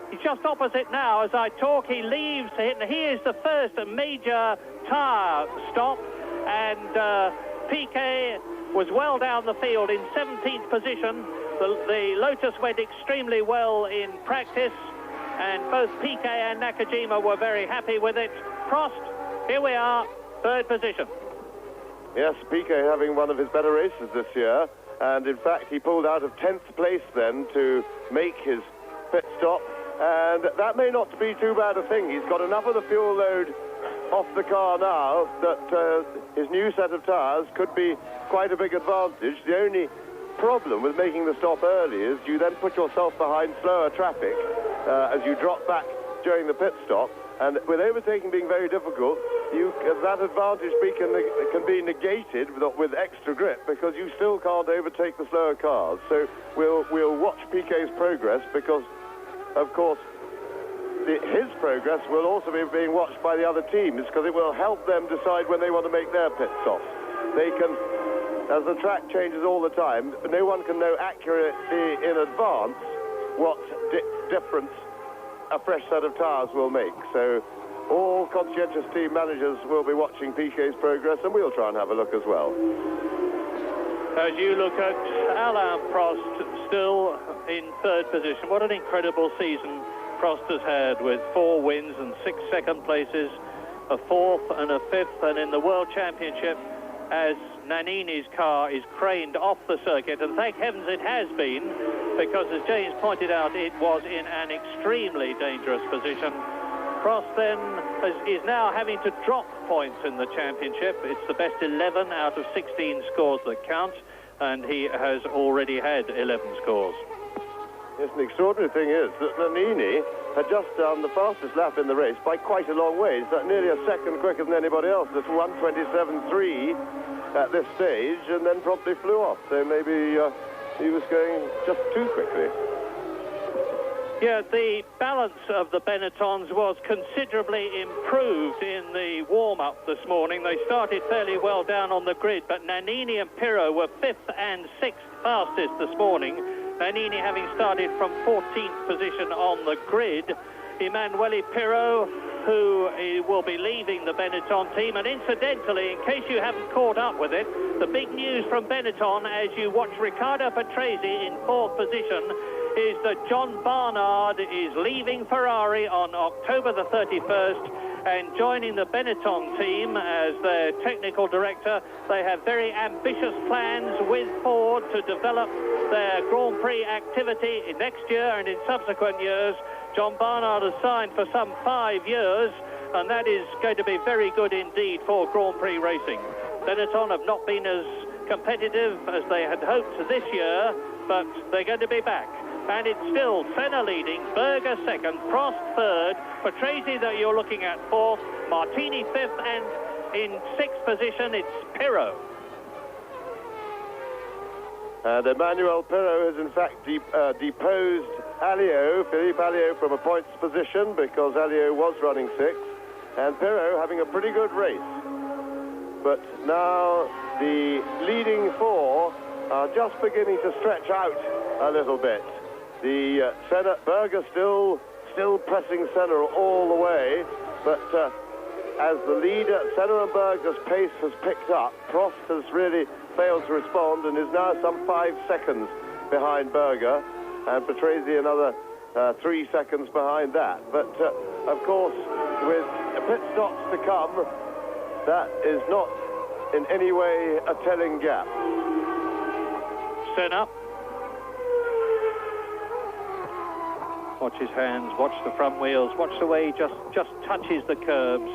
He's just opposite now as I talk. He leaves, he is the first major tyre stop, and Piquet was well down the field in 17th position. The Lotus went extremely well in practice, and both Piquet and Nakajima were very happy with it. Prost, here we are, 3rd position. Yes, Piquet having one of his better races this year, and in fact he pulled out of 10th place then to make his pit stop, and that may not be too bad a thing. He's got enough of the fuel load off the car now that his new set of tyres could be quite a big advantage. The only problem with making the stop early is you then put yourself behind slower traffic as you drop back during the pit stop. And with overtaking being very difficult, that advantage can be negated with extra grip, because you still can't overtake the slower cars. So we'll watch Piquet's progress, because, of course, his progress will also be being watched by the other teams, because it will help them decide when they want to make their pit stops. They can, as the track changes all the time, no one can know accurately in advance what difference a fresh set of tyres will make. So all conscientious team managers will be watching Piquet's progress, and we'll try and have a look as well. As you look at Alain Prost still in 3rd position, what an incredible season Prost has had, with 4 wins and 6 second places, a 4th and a 5th, and in the World Championship, as Nannini's car is craned off the circuit, and thank heavens it has been, because as James pointed out, it was in an extremely dangerous position. Prost then is now having to drop points in the championship. It's the best 11 out of 16 scores that count, and he has already had 11 scores. Yes, an extraordinary thing is that Nannini had just done the fastest lap in the race by quite a long way. It's nearly a second quicker than anybody else. It's 1:27.3 at this stage, and then promptly flew off. So maybe he was going just too quickly. Yeah, the balance of the Benettons was considerably improved in the warm-up this morning. They started fairly well down on the grid, but Nannini and Pirro were 5th and 6th fastest this morning. Nannini having started from 14th position on the grid. Emanuele Pirro, who will be leaving the Benetton team. And incidentally, in case you haven't caught up with it, the big news from Benetton as you watch Riccardo Patrese in 4th position is that John Barnard is leaving Ferrari on October the 31st and joining the Benetton team as their technical director. They have very ambitious plans with Ford to develop their Grand Prix activity next year and in subsequent years. John Barnard has signed for some 5 years, and that is going to be very good indeed for Grand Prix racing. Benetton have not been as competitive as they had hoped this year, but they're going to be back. And it's still Senna leading, Berger 2nd, Prost 3rd, Patrese that you're looking at 4th, Martini 5th, and in 6th position it's Pirro. And Emanuele Pirro has in fact deposed Philippe Alliot from a points position because Alliot was running 6th, and Pirot having a pretty good race. But now the leading 4 are just beginning to stretch out a little bit. The Senna, Berger still pressing Senna all the way, but as the leader, Senna and Berger's pace has picked up, Prost has really failed to respond and is now some 5 seconds behind Berger, and Patrese another 3 seconds behind that. But of course, with pit stops to come, that is not in any way a telling gap. Senna. Watch his hands, watch the front wheels, watch the way he just touches the curbs.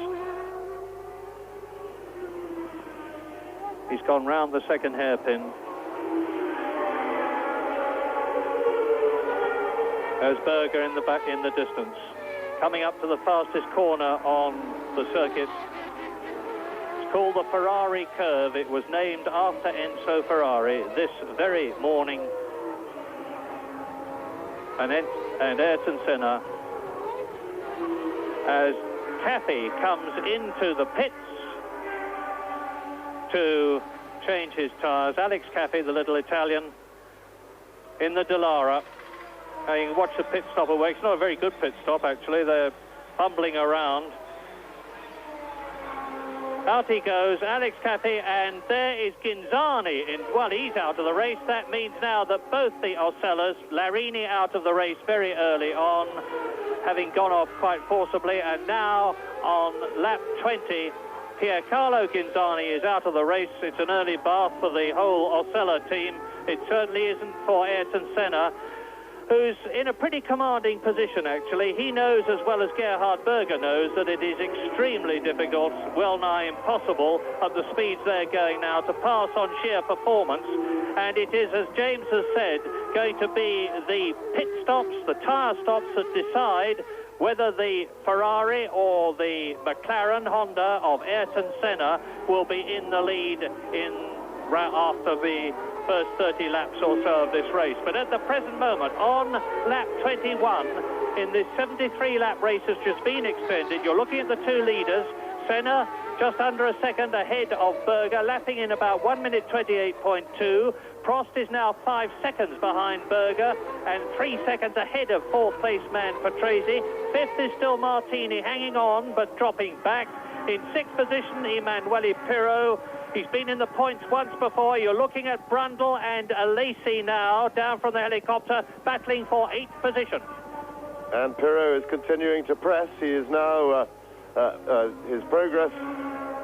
He's gone round the second hairpin. There's Berger in the back in the distance. Coming up to the fastest corner on the circuit. It's called the Ferrari curve. It was named after Enzo Ferrari this very morning. And Ayrton Senna, as Caffey comes into the pits to change his tyres. Alex Caffey, the little Italian, in the Dallara. You can watch the pit stop away. It's not a very good pit stop, actually. They're fumbling around. Out he goes, Alex Caffey, and there is Ghinzani. Well, he's out of the race. That means now that both the Ocellas, Larini out of the race very early on, having gone off quite forcibly, and now on lap 20, Piercarlo Ghinzani is out of the race. It's an early bath for the whole Ocella team. It certainly isn't for Ayrton Senna, who's in a pretty commanding position, actually. He knows, as well as Gerhard Berger knows, that it is extremely difficult, well nigh impossible, at the speeds they're going now, to pass on sheer performance. And it is, as James has said, going to be the pit stops, the tyre stops, that decide whether the Ferrari or the McLaren Honda of Ayrton Senna will be in the lead after the first 30 laps or so of this race. But at the present moment, on lap 21, in this 73-lap race has just been extended, you're looking at the two leaders. Senna just under a second ahead of Berger, lapping in about 1 minute 28.2. Prost is now 5 seconds behind Berger and 3 seconds ahead of fourth place man Patrese. Fifth is still Martini, hanging on but dropping back. In sixth position, Emanuele Pirot. He's been in the points once before. You're looking at Brundle and Alesi now, down from the helicopter, battling for 8th position. And Pirot is continuing to press. He is now, his progress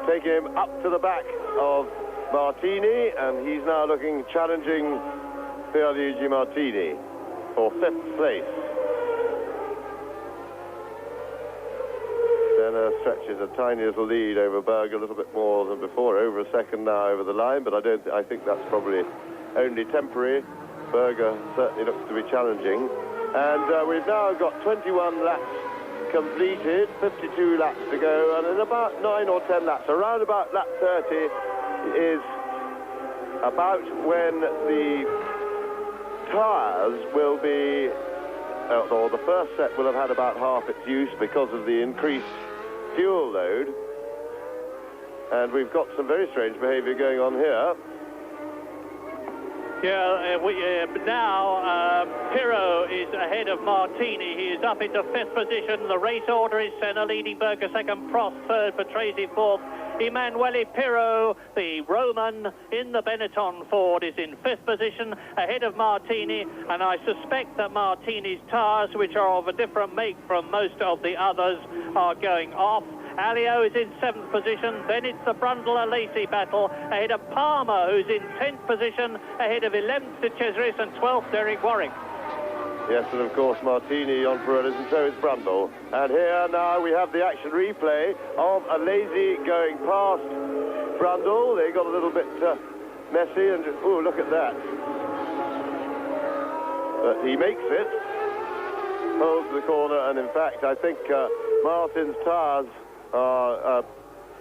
taking him up to the back of Martini, and he's now challenging Pierluigi Martini for 5th place. Senna stretches a tiny little lead over Berger, a little bit more than before, over a second now over the line, but I think that's probably only temporary. Berger certainly looks to be challenging. And we've now got 21 laps completed, 52 laps to go, and in about 9 or 10 laps, around about lap 30, is about when the tyres will be, or the first set will have had about half its use because of the increased fuel load. And we've got some very strange behaviour going on here. Yeah, now Pirot is ahead of Martini. He is up into 5th position. The race order is Senna leading, Berger 2nd, Prost 3rd, Patrese 4th. Emanuele Pirot, the Roman in the Benetton Ford, is in 5th position ahead of Martini, and I suspect that Martini's tyres, which are of a different make from most of the others, are going off. Alliot is in 7th position. Then it's the Brundle-Alesi battle ahead of Palmer, who's in 10th position, ahead of 11th De Cesaris and 12th Derek Warwick. Yes, and of course Martini on Pirellis, and so is Brundle. And here now we have the action replay of Alesi going past Brundle. They got a little bit messy, and oh, look at that. But he makes it, holds the corner, and in fact I think Martin's tyres are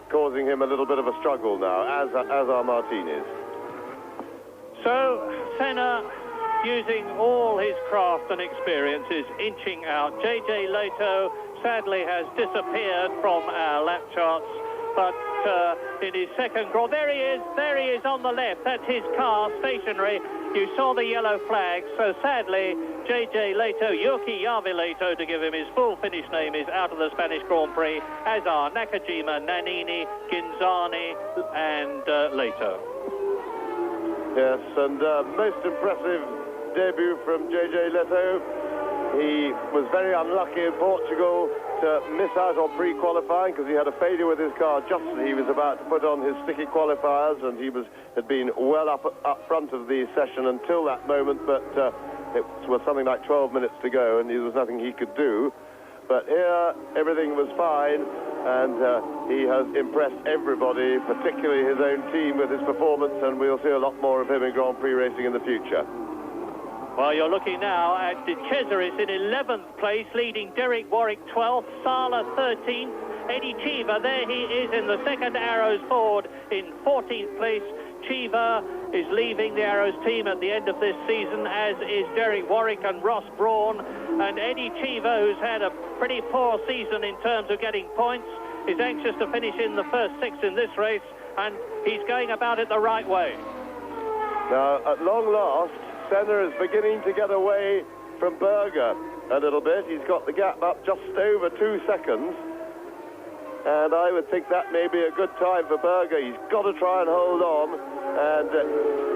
causing him a little bit of a struggle now, as are Martini's. So Senna using all his craft and experience, is inching out. J.J. Leto sadly has disappeared from our lap charts, but in his second Grand, there he is on the left. That's his car, stationary. You saw the yellow flag, so sadly, J.J. Leto, Yuki Yavi Leto, to give him his full Finnish name, is out of the Spanish Grand Prix, as are Nakajima, Nannini, Ginzani, and Leto. Yes, and most impressive debut from J.J. Leto. He was very unlucky in Portugal to miss out on pre-qualifying because he had a failure with his car just as he was about to put on his sticky qualifiers, and he had been well up front of the session until that moment, but it was something like 12 minutes to go and there was nothing he could do. But here everything was fine, and he has impressed everybody, particularly his own team, with his performance, and we'll see a lot more of him in Grand Prix racing in the future. Well, you're looking now at De Cesaris in 11th place, leading Derek Warwick 12th, Sala 13th, Eddie Cheever, there he is in the second Arrows Ford in 14th place. Cheever is leaving the Arrows team at the end of this season, as is Derek Warwick and Ross Brawn. And Eddie Cheever, who's had a pretty poor season in terms of getting points, is anxious to finish in the first 6 in this race, and he's going about it the right way. Now, at long last, Senna is beginning to get away from Berger a little bit. He's got the gap up just over 2 seconds, and I would think that may be a good time for Berger. He's got to try and hold on, and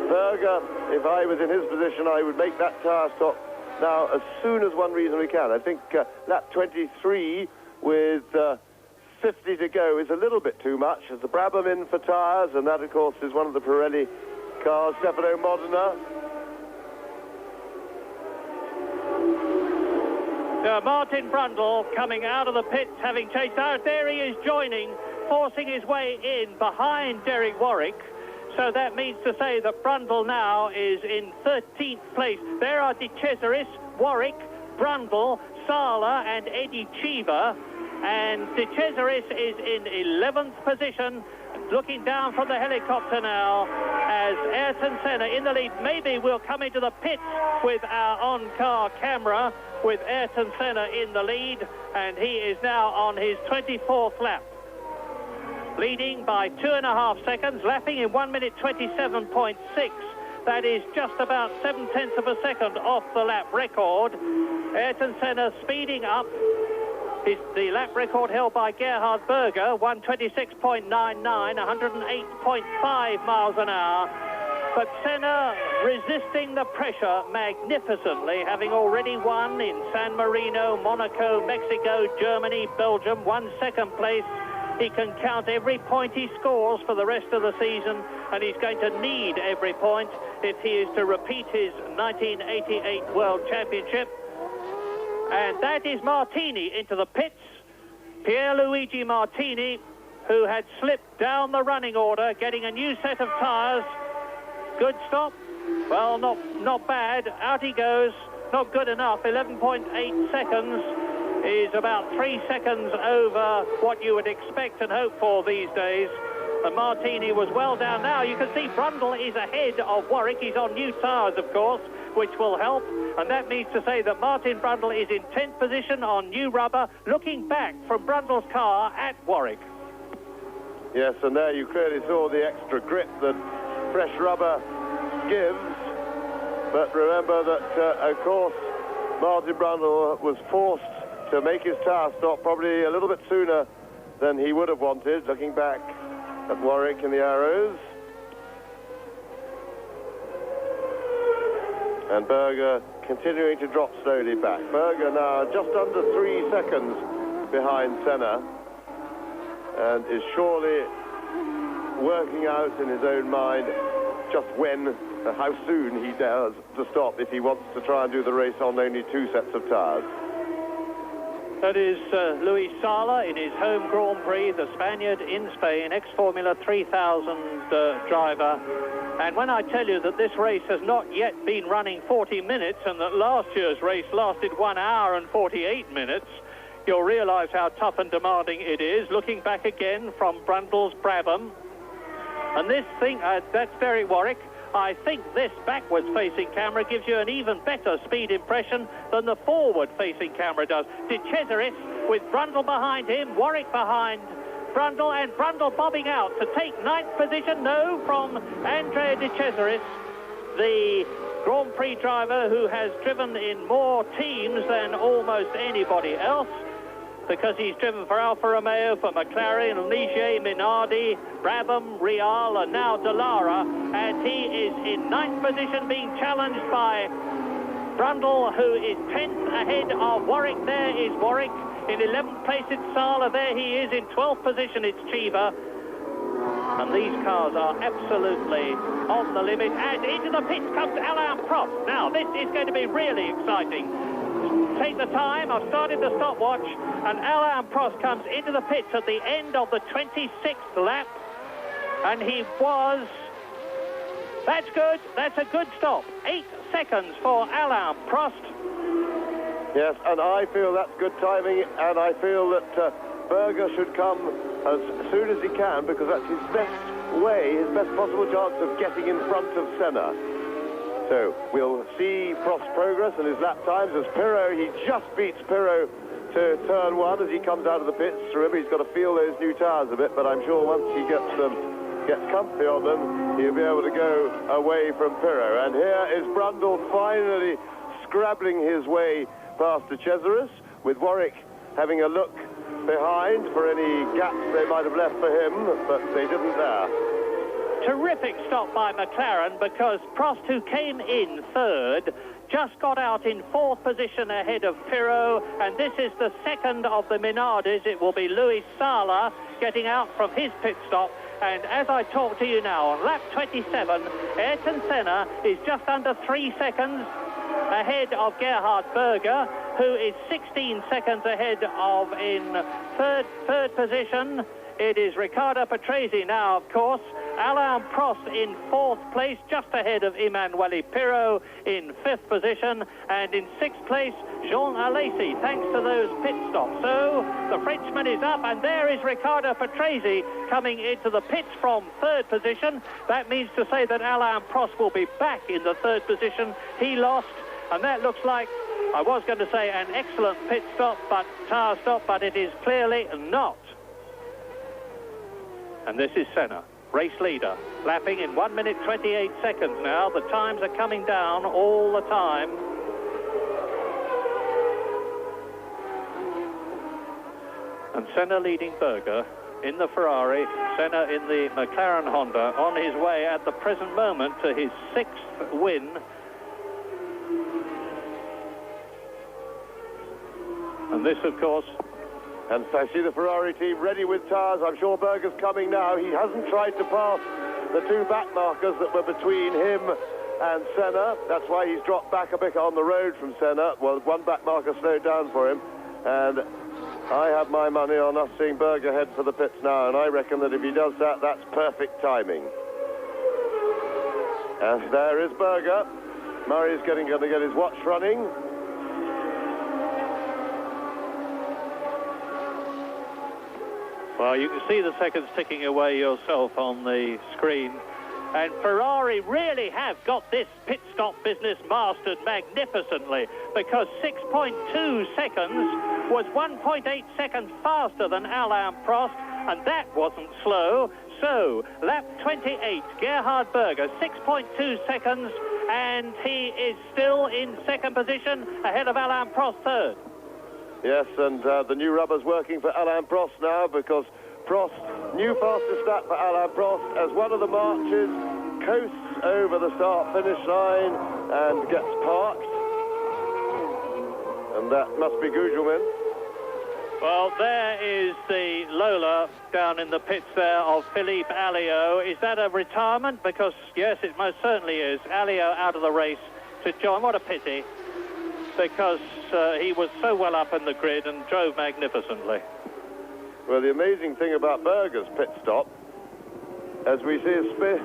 Berger, if I was in his position, I would make that tyre stop now as soon as one reasonably can. I think lap 23 with 50 to go is a little bit too much. There's the Brabham in for tyres, and that, of course, is one of the Pirelli cars, Stefano Modena. Martin Brundle coming out of the pits, having chased out. There he is joining, forcing his way in behind Derek Warwick. So that means to say that Brundle now is in 13th place. There are De Cesaris, Warwick, Brundle, Sala and Eddie Cheever. And De Cesaris is in 11th position, looking down from the helicopter now as Ayrton Senna in the lead. Maybe we'll come into the pits with our on-car camera with Ayrton Senna in the lead, and he is now on his 24th lap, leading by 2.5 seconds, lapping in 1 minute 27.6. That is just about 0.7 of a second off the lap record. Ayrton Senna speeding up. The lap record held by Gerhard Berger, 126.99, 108.5 miles an hour. But Senna resisting the pressure magnificently, having already won in San Marino, Monaco, Mexico, Germany, Belgium, won second place. He can count every point he scores for the rest of the season, and he's going to need every point if he is to repeat his 1988 World Championship. And that is Martini into the pits. Pierluigi Martini, who had slipped down the running order, getting a new set of tyres. Good stop. Well, not bad. Out he goes. Not good enough. 11.8 seconds is about 3 seconds over what you would expect and hope for these days. And Martini was well down. Now you can see Brundle is ahead of Warwick. He's on new tyres, of course, which will help. And that means to say that Martin Brundle is in 10th position on new rubber, looking back from Brundle's car at Warwick. Yes, and there you clearly saw the extra grip that fresh rubber gives. But remember that, of course, Martin Brundle was forced to make his tyre stop probably a little bit sooner than he would have wanted, looking back at Warwick in the Arrows. And Berger continuing to drop slowly back. Berger now just under 3 seconds behind Senna, and is surely working out in his own mind just when, how soon he dares to stop if he wants to try and do the race on only 2 sets of tyres. That is Luis Sala in his home Grand Prix, the Spaniard in Spain, ex-Formula 3000 driver. And when I tell you that this race has not yet been running 40 minutes and that last year's race lasted 1 hour and 48 minutes, you'll realise how tough and demanding it is. Looking back again from Brundle's Brabham. And this thing, that's Derek Warwick. I think this backwards-facing camera gives you an even better speed impression than the forward-facing camera does. De Cesaris with Brundle behind him, Warwick behind Brundle, and Brundle bobbing out to take 9th position, no, from Andrea De Cesaris, the Grand-Prix driver who has driven in more teams than almost anybody else, because he's driven for Alfa Romeo, for McLaren, Ligier, Minardi, Brabham, Real, and now Dallara, and he is in 9th position, being challenged by Brundle, who is 10th ahead of Warwick. There is Warwick. In 11th place, it's Sala. There he is. In 12th position, it's Cheever. And these cars are absolutely on the limit. And into the pits comes Alain Prost. Now, this is going to be really exciting. Take the time. I've started the stopwatch. And Alain Prost comes into the pits at the end of the 26th lap. And he was... That's good. That's a good stop. 8 seconds for Alain Prost. Yes, and I feel that's good timing, and I feel that Berger should come as soon as he can, because that's his best way, his best possible chance of getting in front of Senna. So we'll see Prost's progress and his lap times as Pirot, he just beats Pirot to turn 1 as he comes out of the pits. Remember, he's got to feel those new tyres a bit, but I'm sure once he gets comfy on them, he'll be able to go away from Pirot. And here is Brundle finally scrabbling his way past De Cesaris, with Warwick having a look behind for any gaps they might have left for him, but they didn't there. Terrific stop by McLaren, because Prost, who came in 3rd, just got out in 4th position ahead of Pirot, and this is the 2nd of the Minardis. It will be Luis Sala getting out from his pit stop. And as I talk to you now, on lap 27, Ayrton Senna is just under 3 seconds ahead of Gerhard Berger, who is 16 seconds ahead of in third position. It is Riccardo Patrese now, of course. Alain Prost in 4th place, just ahead of Emanuele Pirot in 5th position. And in 6th place, Jean Alesi, thanks to those pit stops. So the Frenchman is up, and there is Riccardo Patrese coming into the pits from 3rd position. That means to say that Alain Prost will be back in the 3rd position. He lost, and that looks like, I was going to say an excellent pit stop, but tyre stop, but it is clearly not. And this is Senna, race leader, lapping in 1 minute 28 seconds now. The times are coming down all the time. And Senna leading Berger in the Ferrari, Senna in the McLaren Honda, on his way at the present moment to his 6th win. And this, of course... And I see the Ferrari team ready with tyres. I'm sure Berger's coming now. He hasn't tried to pass the 2 back markers that were between him and Senna. That's why he's dropped back a bit on the road from Senna. Well, 1 back marker slowed down for him. And I have my money on us seeing Berger head for the pits now. And I reckon that if he does that, that's perfect timing. And there is Berger. Murray's going to get his watch running. Well, you can see the seconds ticking away yourself on the screen. And Ferrari really have got this pit stop business mastered magnificently, because 6.2 seconds was 1.8 seconds faster than Alain Prost, and that wasn't slow. So, lap 28, Gerhard Berger, 6.2 seconds, and he is still in 2nd position, ahead of Alain Prost 3rd. Yes, and the new rubber's working for Alain Prost now, because Prost, new fastest lap for Alain Prost, as one of the marches coasts over the start-finish line and gets parked. And that must be Gugelmin. Well, there is the Lola down in the pits there of Philippe Alliot. Is that a retirement? Because, yes, it most certainly is. Alliot out of the race to join. What a pity, because he was so well up in the grid and drove magnificently. Well, the amazing thing about Berger's pit stop, as we see a spin...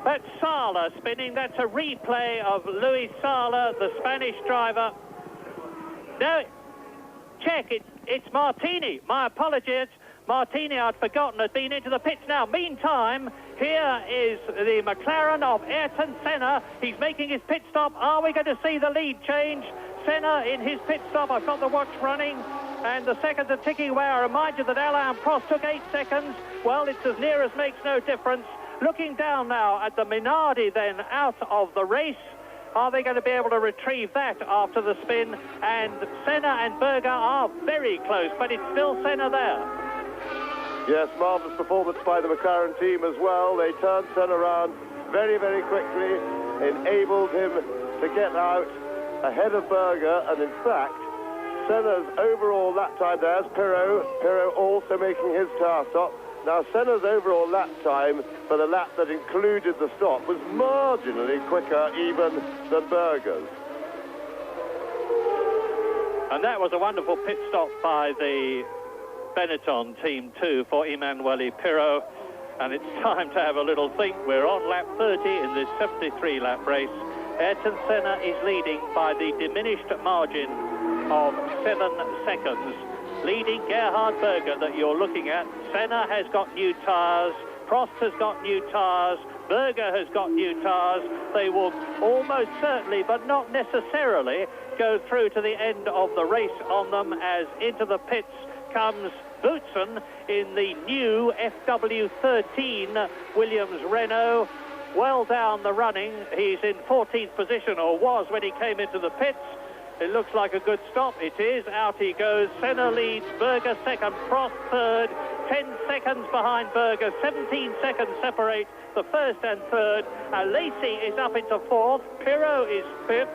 That's Sala spinning. That's a replay of Luis Sala, the Spanish driver. No, check, it's Martini. My apologies. Martini, I'd forgotten, had been into the pits now. Meantime, here is the McLaren of Ayrton Senna. He's making his pit stop. Are we going to see the lead change? Senna in his pit stop. I've got the watch running, and the seconds are ticking away. I remind you that Alain Prost took 8 seconds. Well, it's as near as makes no difference. Looking down now at the Minardi then out of the race. Are they going to be able to retrieve that after the spin? And Senna and Berger are very close, but it's still Senna there. Yes, marvellous performance by the McLaren team as well. They turned Senna around very, very quickly, enabled him to get out ahead of Berger, and in fact, Senna's overall lap time, there's Pirot also making his tire stop. Now, Senna's overall lap time for the lap that included the stop was marginally quicker even than Berger's. And that was a wonderful pit stop by the Benetton Team 2 for Emanuele Pirot. And it's time to have a little think. We're on lap 30 in this 73-lap race. Ayrton Senna is leading by the diminished margin of 7 seconds. Leading Gerhard Berger that you're looking at. Senna has got new tyres. Prost has got new tyres. Berger has got new tyres. They will almost certainly, but not necessarily, go through to the end of the race on them, as into the pits comes Boutsen in the new FW13 Williams Renault. Well down the running. He's in 14th position, or was when he came into the pits. It looks like a good stop. It is. Out he goes. Senna leads. Berger second. Prost third. 10 seconds behind Berger. 17 seconds separate the first and third. Lacey is up into fourth. Pirot is fifth.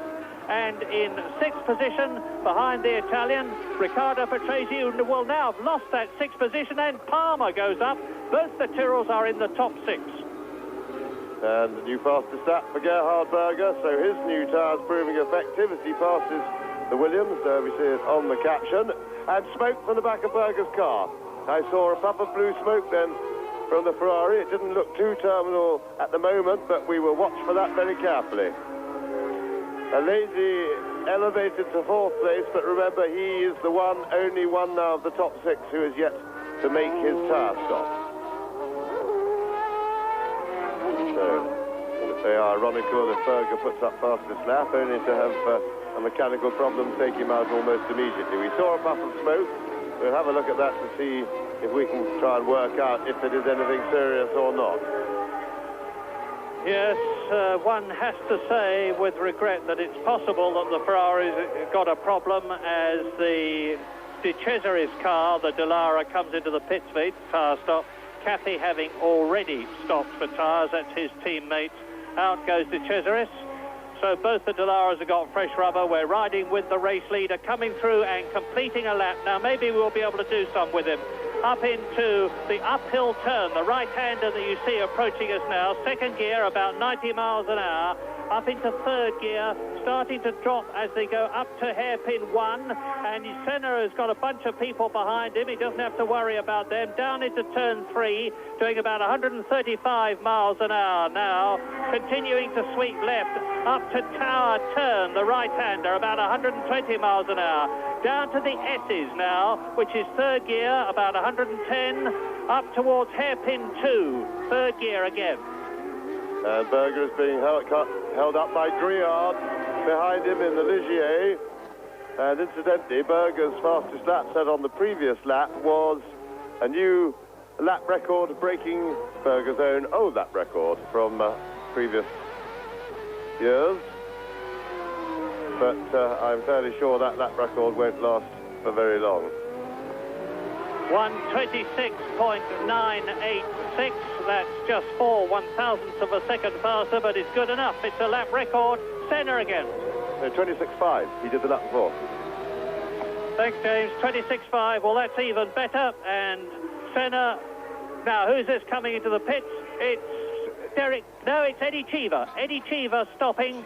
And in 6th position behind the Italian, Riccardo Patrese, who will now have lost that 6th position, and Palmer goes up. Both the Tyrrells are in the top 6. And the new fastest lap for Gerhard Berger, so his new tyres proving effective as he passes the Williams. There we see it on the caption. And smoke from the back of Berger's car. I saw a puff of blue smoke then from the Ferrari. It didn't look too terminal at the moment, but we will watch for that very carefully. Lazy elevated to 4th place, but remember, he is the only one now of the top 6 who is yet to make his tyre stop. So, it's very ironical if Berger puts up fastest lap, only to have a mechanical problem take him out almost immediately. We saw a puff of smoke. We'll have a look at that to see if we can try and work out if it is anything serious or not. Yes, one has to say with regret that it's possible that the Ferrari's got a problem, as the De Cesaris car, the Dallara, comes into the pits for its tyre stop. Cathy having already stopped for tyres, that's his teammate. Out goes De Cesaris. So both the Dallaras have got fresh rubber. We're riding with the race leader, coming through and completing a lap. Now maybe we'll be able to do some with him. Up into the uphill turn, the right-hander that you see approaching us now. 2nd gear, about 90 miles an hour. Up into 3rd gear, starting to drop as they go up to hairpin 1. And Senna has got a bunch of people behind him. He doesn't have to worry about them. Down into turn 3, doing about 135 miles an hour now. Continuing to sweep left. Up to Tower Turn, the right-hander, about 120 miles an hour. Down to the S's now, which is 3rd gear, about 110. Up towards hairpin 2, 3rd gear again. And Berger is being held up by Griard behind him in the Ligier. And incidentally, Berger's fastest lap set on the previous lap was a new lap record, breaking Berger's own old lap record from previous years. But I'm fairly sure that lap record won't last for very long. 126.986. That's just 4 1,000ths of a second faster, but it's good enough. It's a lap record. Senna again. No, 26.5. He did the lap before. Thanks, James. 26.5. Well, that's even better. And Senna. Now, who's this coming into the pits? It's Derek. No, it's Eddie Cheever. Eddie Cheever stopping.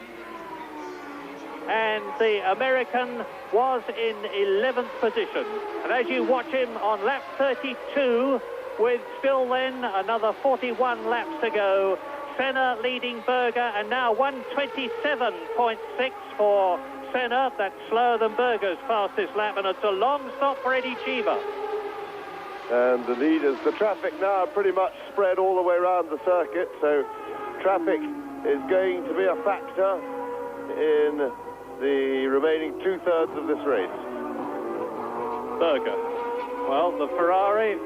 And the American was in 11th position. And as you watch him on lap 32, with still then another 41 laps to go, Senna leading Berger, and now 127.6 for Senna. That's slower than Berger's fastest lap, and it's a long stop for Eddie Cheever. And the leaders, the traffic now pretty much spread all the way around the circuit, so traffic is going to be a factor in the remaining two-thirds of this race. Berger. Well, the Ferrari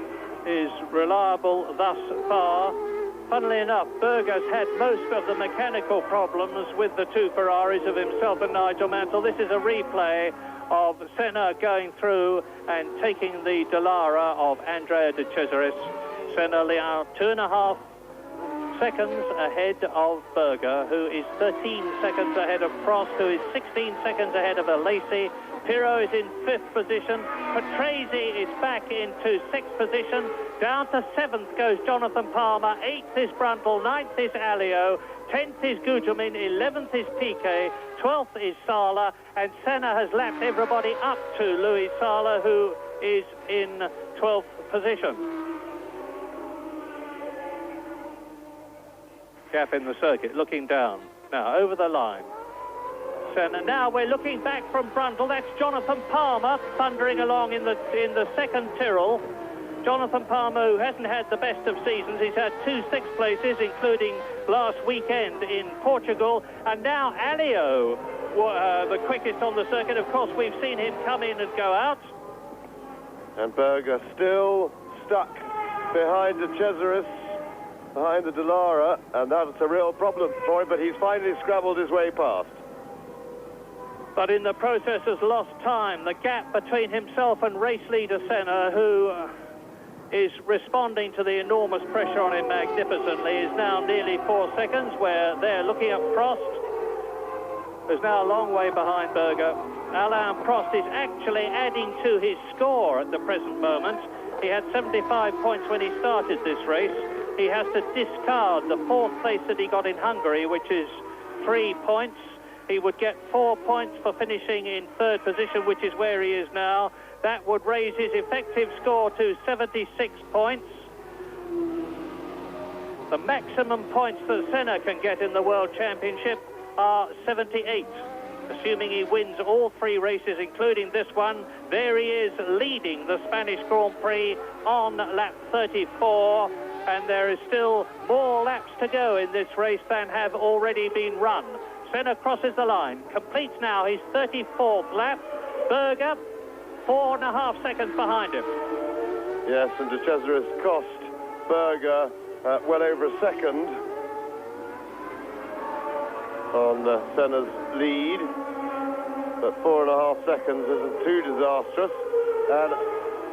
is reliable thus far. Funnily enough, Berger's had most of the mechanical problems with the two Ferraris of himself and Nigel Mansell. This is a replay of Senna going through and taking the Dallara of Andrea de Cesaris. Senna now 2.5 seconds ahead of Berger, who is 13 seconds ahead of Prost, who is 16 seconds ahead of Alesi. Pirro is in 5th position. Patrese is back into 6th position. Down to 7th goes Jonathan Palmer. 8th is Brundle. 9th is Alio. 10th is Gugelmin. 11th is Piquet. 12th is Sala. And Senna has lapped everybody up to Louis Sala, who is in 12th position. Gap in the circuit, looking down. Now, over the line. Senna. Now we're looking back from Brundle. That's Jonathan Palmer thundering along in the second Tyrrell. Jonathan Palmer, who hasn't had the best of seasons. He's had 2 sixth places, including last weekend in Portugal. And now Alio, the quickest on the circuit. Of course, we've seen him come in and go out. And Berger still stuck behind the Cesaris, behind the Dallara, and that's a real problem for him, but he's finally scrabbled his way past. But in the process has lost time. The gap between himself and race leader Senna, who is responding to the enormous pressure on him magnificently, is now nearly 4 seconds, where they're looking at Prost, who's now a long way behind Berger. Alain Prost is actually adding to his score at the present moment. He had 75 points when he started this race. He has to discard the 4th place that he got in Hungary, which is 3 points. He would get 4 points for finishing in 3rd position, which is where he is now. That would raise his effective score to 76 points. The maximum points that Senna can get in the World Championship are 78. Assuming he wins all 3 races, including this one, there he is leading the Spanish Grand Prix on lap 34. And there is still more laps to go in this race than have already been run. Senna crosses the line, completes now his 34th lap. Berger, 4.5 seconds behind him. Yes, and de Cesaris cost Berger well over a second on Senna's lead. But 4.5 seconds isn't too disastrous. And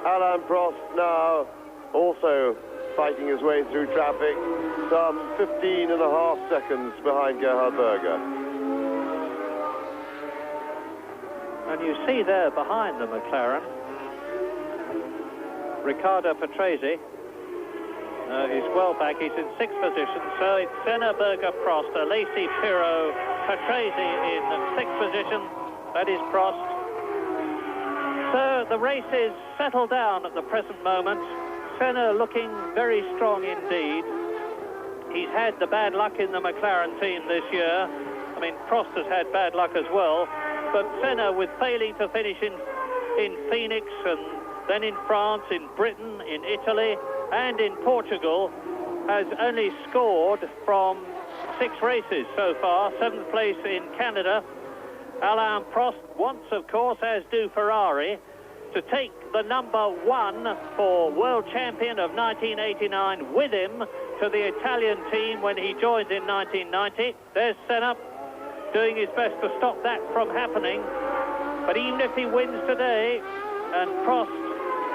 Alain Prost now also fighting his way through traffic, some 15.5 seconds behind Gerhard Berger. And you see there behind the McLaren, Riccardo Patrese is well back. He's in 6th position. So it's Senna, Berger, Prost, Alesi, Pirro, Patrese in 6th position. That is Prost. So the race is settled down at the present moment. Senna looking very strong indeed. He's had the bad luck in the McLaren team this year. I mean, Prost has had bad luck as well. But Senna, with failing to finish in Phoenix and then in France, in Britain, in Italy and in Portugal, has only scored from 6 races so far. 7th place in Canada. Alain Prost wants, of course, as do Ferrari, to take the number 1 for world champion of 1989 with him to the Italian team when he joined in 1990. There's Senna doing his best to stop that from happening. But even if he wins today and Prost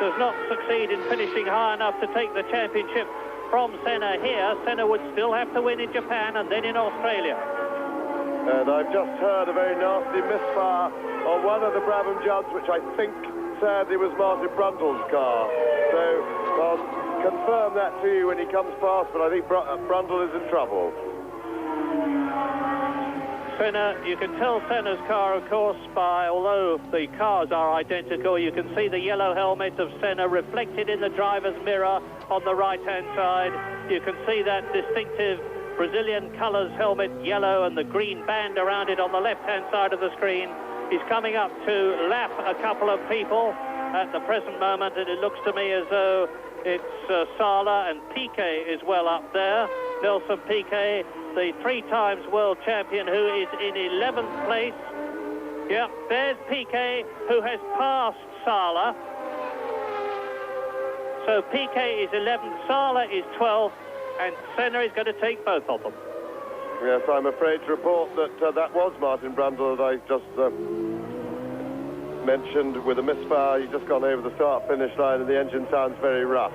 does not succeed in finishing high enough to take the championship from Senna here, Senna would still have to win in Japan and then in Australia. And I've just heard a very nasty misfire on one of the Brabham jugs, which I think sadly was Martin Brundle's car. So I'll confirm that to you when he comes past, but I think Brundle is in trouble. Senna, you can tell Senna's car, of course, by, although the cars are identical, you can see the yellow helmet of Senna reflected in the driver's mirror on the right-hand side. You can see that distinctive Brazilian colours helmet, yellow, and the green band around it on the left-hand side of the screen. He's coming up to lap a couple of people. at the present moment, and it looks to me as though it's Sala and Piquet is well up there. Nelson Piquet, the 3 times world champion, who is in 11th place. Yep, there's Piquet, who has passed Sala. So Piquet is 11th, Sala is 12th, and Senna is going to take both of them. Yes, I'm afraid to report that that was Martin Brundle that I just mentioned with a misfire. He's just gone over the start-finish line and the engine sounds very rough.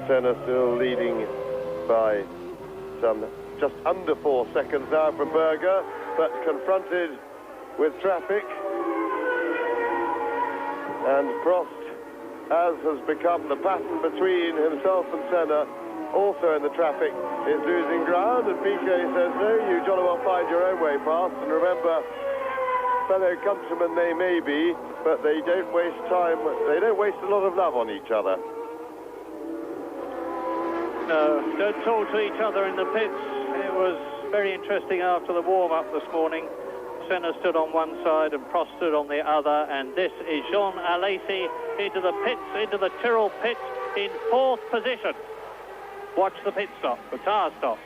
Senna still leading by some just under 4 seconds now for Berger, but confronted with traffic. And Prost, as has become the pattern between himself and Senna, also in the traffic, is losing ground, and Piquet says, no, you jolly well find your own way past, and remember, fellow countrymen they may be, but they don't waste time, they don't waste a lot of love on each other. No, don't talk to each other in the pits. It was very interesting after the warm-up this morning. Senna stood on one side and Prost stood on the other, and this is Jean Alesi into the pits, into the Tyrrell pit in 4th position. Watch the pit stop, the car stop.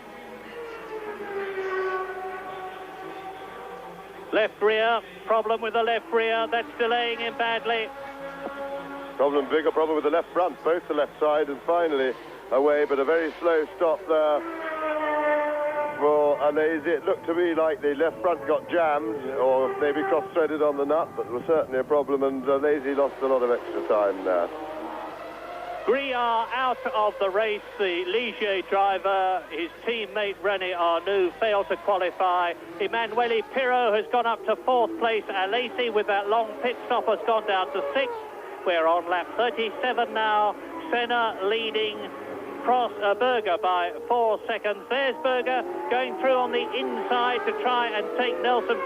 Left rear, problem with the left rear, that's delaying him badly. Bigger problem with the left front, both the left side, and finally away, but a very slow stop there for Alesi. It looked to me like the left front got jammed, or maybe cross-threaded on the nut, but it was certainly a problem, and Alesi lost a lot of extra time there. Briard out of the race, the Ligier driver. His teammate René Arnoux failed to qualify. Emanuele Pirro has gone up to 4th place. Alesi, with that long pit stop, has gone down to 6th. We're on lap 37 now. Senna leading Berger by 4 seconds. There's Berger going through on the inside to try and take Nelson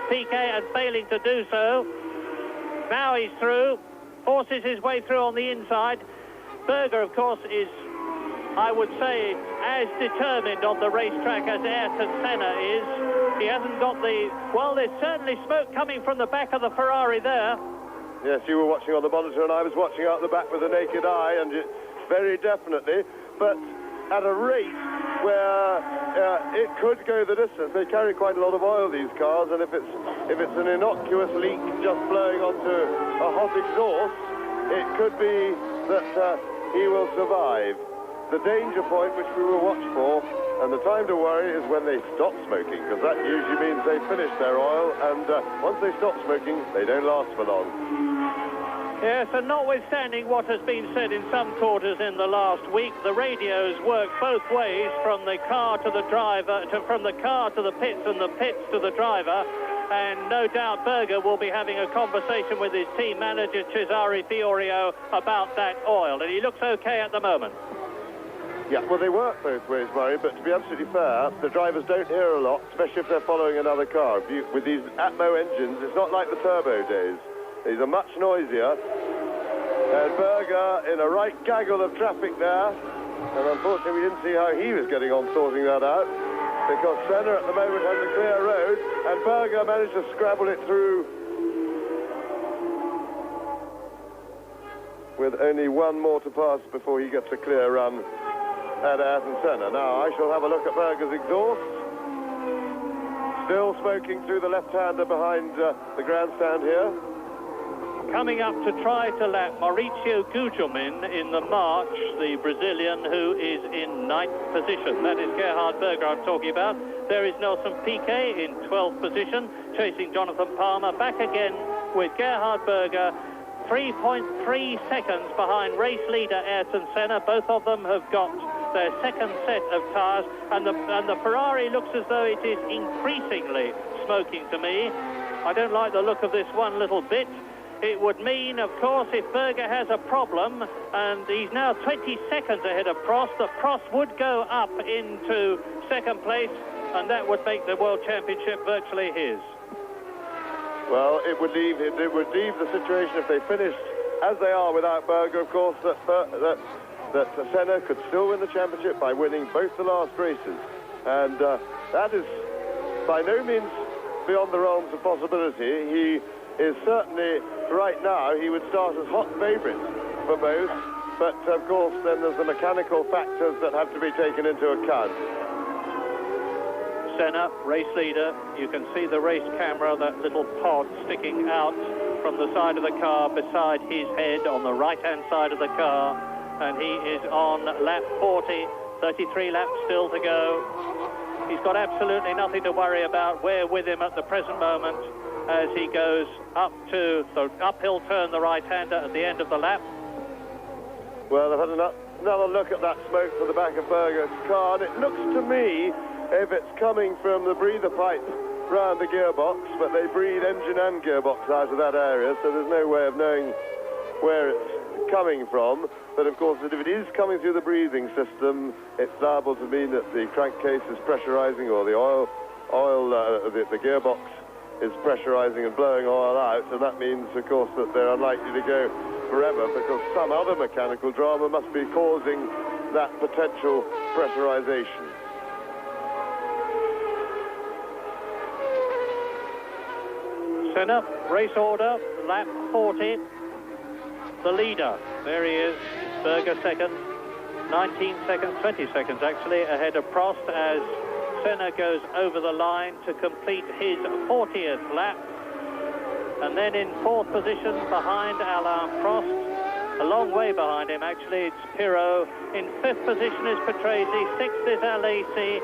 Piquet and failing to do so. Now he's through, forces his way through on the inside. Berger, of course, is, I would say, as determined on the racetrack as Ayrton Senna is. He hasn't got the... Well, there's certainly smoke coming from the back of the Ferrari there. Yes, you were watching on the monitor and I was watching out the back with the naked eye, and very definitely. But at a rate where it could go the distance, they carry quite a lot of oil, these cars, and if it's an innocuous leak just blowing onto a hot exhaust, it could be that he will survive. The danger point which we will watch for, and the time to worry, is when they stop smoking, because that usually means they finish their oil, and once they stop smoking, they don't last for long. Yes, and notwithstanding what has been said in some quarters in the last week, the radios work both ways, from the car to the driver, from the car to the pits and the pits to the driver. And no doubt Berger will be having a conversation with his team manager, Cesare Fiorio, about that oil. And he looks okay at the moment. Yeah, well, they work both ways, Murray, but to be absolutely fair, the drivers don't hear a lot, especially if they're following another car. With these Atmo engines, it's not like the turbo days. These are much noisier. And Berger in a right gaggle of traffic there. And unfortunately, we didn't see how he was getting on sorting that out, because Senna at the moment has a clear road, and Berger managed to scrabble it through with only one more to pass before he gets a clear run at Ayrton Senna. Now, I shall have a look at Berger's exhaust. Still smoking through the left-hander behind the grandstand here. Coming up to try to lap Mauricio Gugelmin in the March, the Brazilian who is in 9th position. That is Gerhard Berger I'm talking about. There is Nelson Piquet in 12th position, chasing Jonathan Palmer. Back again with Gerhard Berger, 3.3 seconds behind race leader Ayrton Senna. Both of them have got their second set of tyres, and the Ferrari looks as though it is increasingly smoking to me. I don't like the look of this one little bit. It would mean, of course, if Berger has a problem, and he's now 20 seconds ahead of Prost, that Prost would go up into second place, and that would make the World Championship virtually his. Well, it would leave the situation, if they finished as they are without Berger, of course, that Senna could still win the championship by winning both the last races. And that is by no means beyond the realms of possibility. He is certainly, right now, he would start as hot favourite for both. But, of course, then there's the mechanical factors that have to be taken into account. Senna, race leader. You can see the race camera, that little pod sticking out from the side of the car beside his head on the right-hand side of the car. And he is on lap 40, 33 laps still to go. He's got absolutely nothing to worry about. We're with him at the present moment as he goes up to the uphill turn, the right-hander at the end of the lap. Well, I've had another look at that smoke from the back of Berger's car, and it looks to me if it's coming from the breather pipe round the gearbox, but they breathe engine and gearbox out of that area, so there's no way of knowing where it's coming from. But of course, if it is coming through the breathing system, it's liable to mean that the crankcase is pressurizing, or the gearbox is pressurizing and blowing oil out, and that means, of course, that they're unlikely to go forever, because some other mechanical drama must be causing that potential pressurization. Senna, race order, lap 40. The leader, there he is, Berger second, 19 seconds, 20 seconds actually, ahead of Prost as Senna goes over the line to complete his 40th lap. And then in fourth position behind Alain Prost, a long way behind him actually, it's Pirot. In fifth position is Patrese, sixth is Alesi,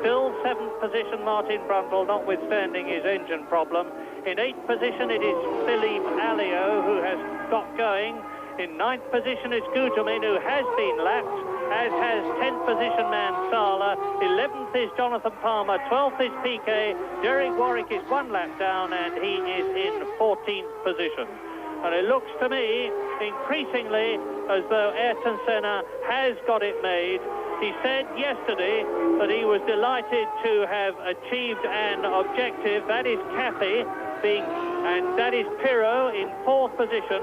still seventh position Martin Brundle, notwithstanding his engine problem. In eighth position it is Philippe Alliot who has got going. In ninth position is Guterman, who has been lapped, as has 10th position Mansala. 11th is Jonathan Palmer, 12th is Piquet. Derek Warwick is one lap down, and he is in 14th position. And it looks to me increasingly as though Ayrton Senna has got it made. He said yesterday that he was delighted to have achieved an objective. That is Cathy and that is Pirot in fourth position.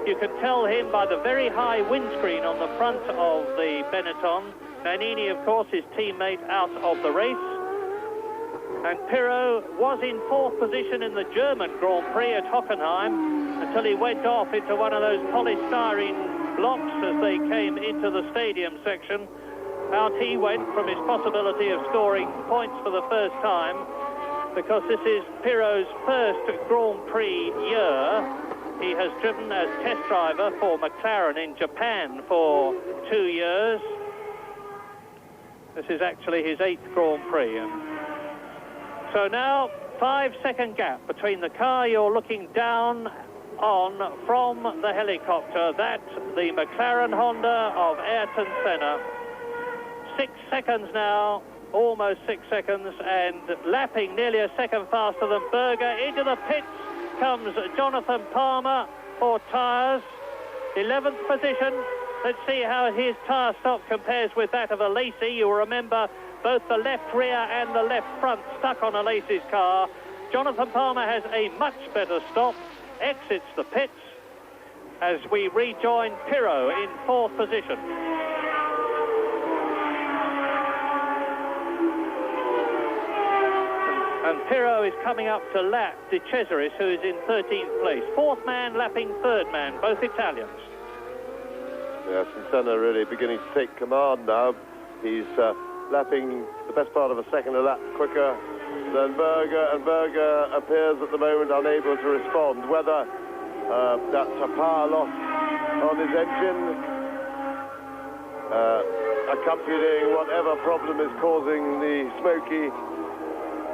You can tell him by the very high windscreen on the front of the Benetton. Nannini, of course, his teammate out of the race. And Pirot was in fourth position in the German Grand Prix at Hockenheim until he went off into one of those polystyrene blocks as they came into the stadium section. Out he went from his possibility of scoring points for the first time, because this is Pirot's first Grand Prix year. He has driven as test driver for McLaren in Japan for 2 years. This is actually his 8th Grand Prix. So now, 5-second gap between the car you're looking down on from the helicopter. That's the McLaren Honda of Ayrton Senna. 6 seconds now, almost 6 seconds, and lapping nearly a second faster than Berger. Into the pits comes Jonathan Palmer for tyres. 11th position. Let's see how his tyre stock compares with that of Alesi. You'll remember both the left rear and the left front stuck on Alesi's car. Jonathan Palmer has a much better stop, exits the pits as we rejoin Pirot in fourth position. And Pirot is coming up to lap De Cesaris, who is in 13th place. Fourth man lapping third man, both Italians. Yes, and Senna really beginning to take command now. He's lapping the best part of a second a lap quicker than Berger, and Berger appears at the moment unable to respond. Whether that's a power loss on his engine, accompanying whatever problem is causing the smoky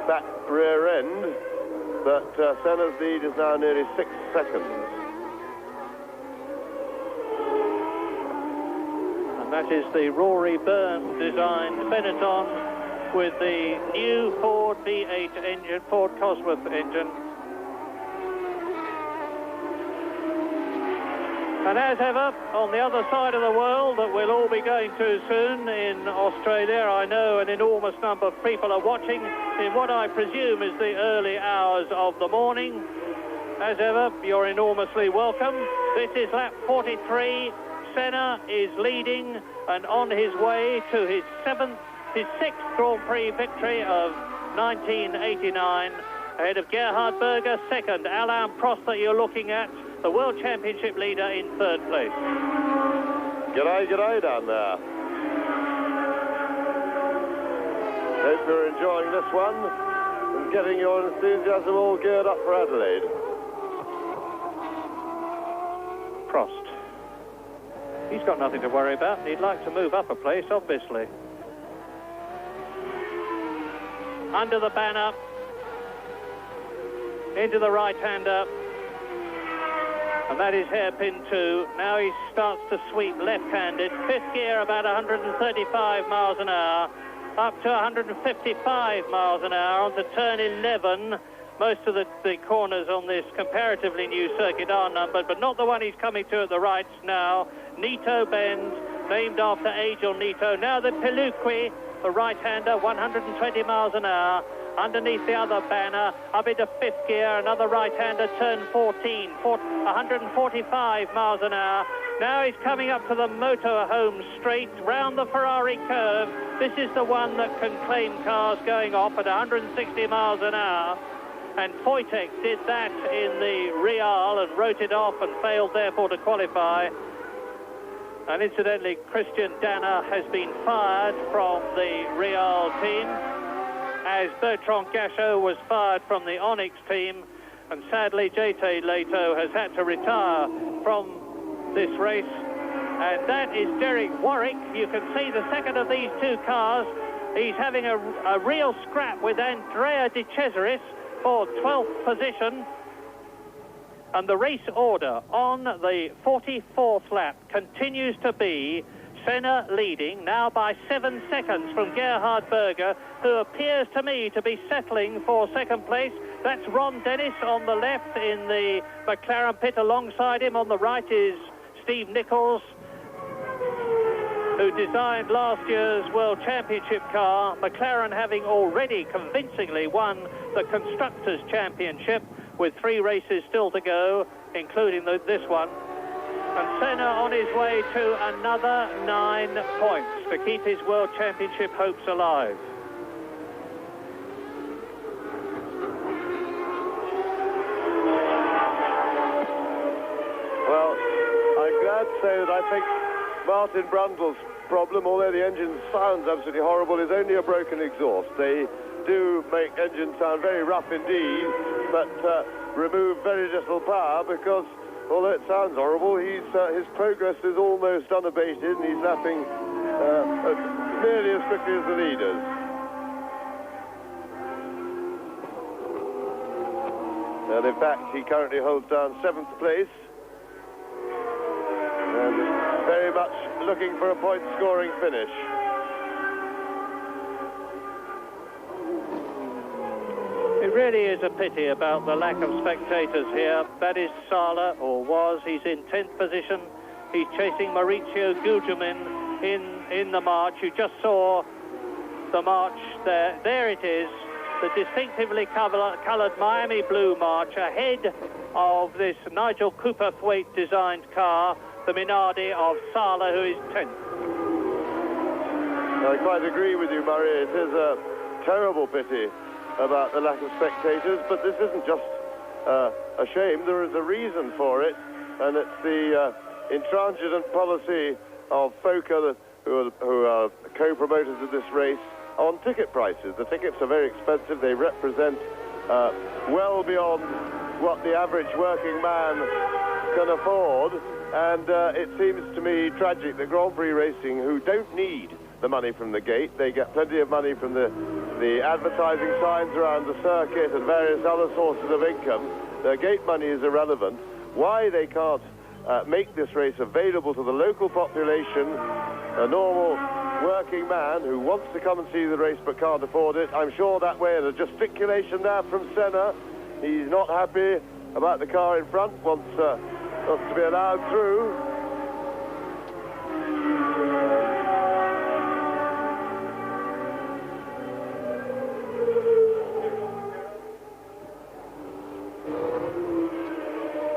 back rear end, but Senna's lead is now nearly 6 seconds. And that is the Rory Byrne designed Benetton with the new Ford V8 engine, Ford Cosworth engine. And as ever, on the other side of the world that we'll all be going to soon in Australia, I know an enormous number of people are watching in what I presume is the early hours of the morning. As ever, you're enormously welcome. This is lap 43. Senna is leading and on his way to his 6th Grand Prix victory of 1989. Ahead of Gerhard Berger, second. Alain Prost that you're looking at, the World Championship leader, in third place. G'day down there. Hope you're enjoying this one and getting your enthusiasm all geared up for Adelaide. Prost. He's got nothing to worry about, and he'd like to move up a place, obviously. Under the banner, into the right-hander, and that is hairpin 2. Now he starts to sweep left-handed. Fifth gear, about 135 miles an hour, up to 155 miles an hour onto turn 11. Most of the corners on this comparatively new circuit are numbered, but not the one he's coming to at the right now. Nito bend, named after Angel Nito. Now the Peluqui, the right-hander, 120 miles an hour. Underneath the other banner, up into fifth gear, another right-hander, turn 14, 145 miles an hour. Now he's coming up to the motorhome straight, round the Ferrari curve. This is the one that can claim cars going off at 160 miles an hour. And Wojtek did that in the Real and wrote it off and failed, therefore, to qualify. And incidentally, Christian Danner has been fired from the Real team, as Bertrand Gachot was fired from the Onyx team, and sadly JT Leto has had to retire from this race. And that is Derek Warwick. You can see the second of these two cars. He's having a real scrap with Andrea De Cesaris for 12th position. And the race order on the 44th lap continues to be Senna leading, now by 7 seconds from Gerhard Berger, who appears to me to be settling for second place. That's Ron Dennis on the left in the McLaren pit. Alongside him on the right is Steve Nichols, who designed last year's World Championship car, McLaren having already convincingly won the Constructors' Championship with 3 races still to go, including this one. And Senna on his way to another 9 points to keep his World Championship hopes alive. Well, I'm glad to say that I think Martin Brundle's problem, although the engine sounds absolutely horrible, is only a broken exhaust. They do make engines sound very rough indeed, but remove very little power, because although it sounds horrible, his progress is almost unabated, and he's lapping nearly as quickly as the leaders. And in fact, he currently holds down 7th place, and very much looking for a point-scoring finish. It really is a pity about the lack of spectators here. That is Sala, or was. He's in 10th position. He's chasing Maurizio Gugelmin in the march. You just saw the march there. There it is, the distinctively coloured Miami blue march ahead of this Nigel Cooper-Thwaite designed car, the Minardi of Sala, who is 10th. I quite agree with you, Murray. It is a terrible pity about the lack of spectators, but this isn't just a shame. There is a reason for it, and it's the intransigent policy of FOCA, who are co-promoters of this race, on ticket prices. The tickets are very expensive. They represent well beyond what the average working man can afford, and it seems to me tragic that Grand-Pri racing, who don't need the money from the gate, they get plenty of money from the advertising signs around the circuit and various other sources of income. Their gate money is irrelevant. Why they can't make this race available to the local population, a normal working man who wants to come and see the race but can't afford it, I'm sure that way. There's a gesticulation there from Senna. He's not happy about the car in front, wants to be allowed through.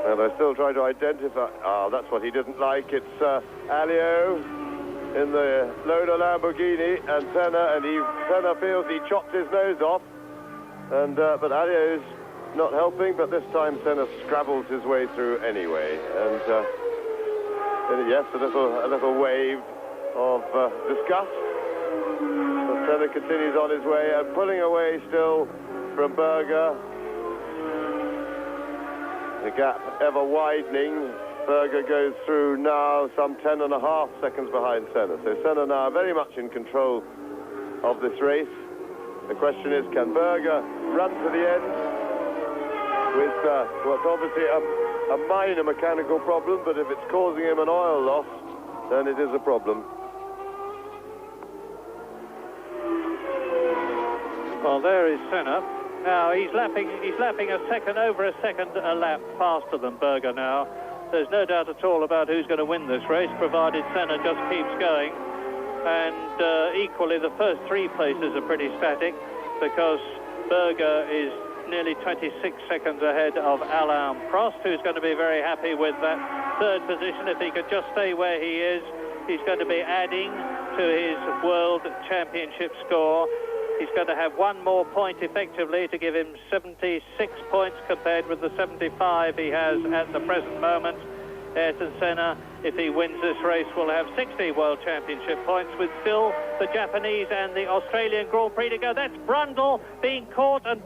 And I still try to identify... that's what he didn't like. It's Alio in the Lola Lamborghini, and Senna feels he chopped his nose off. and but Alio's not helping, but this time Senna scrabbles his way through anyway, and yes, a little wave of disgust. But Senna continues on his way and pulling away still from Berger. The gap ever widening. Berger goes through now some 10.5 seconds behind Senna. So Senna now very much in control of this race. The question is, can Berger run to the end with what's obviously a minor mechanical problem, but if it's causing him an oil loss, then it is a problem. Well, there is Senna. Now he's lapping over a second a lap faster than Berger now. There's no doubt at all about who's going to win this race, provided Senna just keeps going. And equally, the first 3 places are pretty static, because Berger is nearly 26 seconds ahead of Alain Prost, who's going to be very happy with that 3rd position. If he could just stay where he is, he's going to be adding to his World Championship score. He's going to have 1 more point effectively to give him 76 points compared with the 75 he has at the present moment. Ayrton Senna, if he wins this race, will have 60 World Championship points, with still the Japanese and the Australian Grand Prix to go. That's Brundle being caught and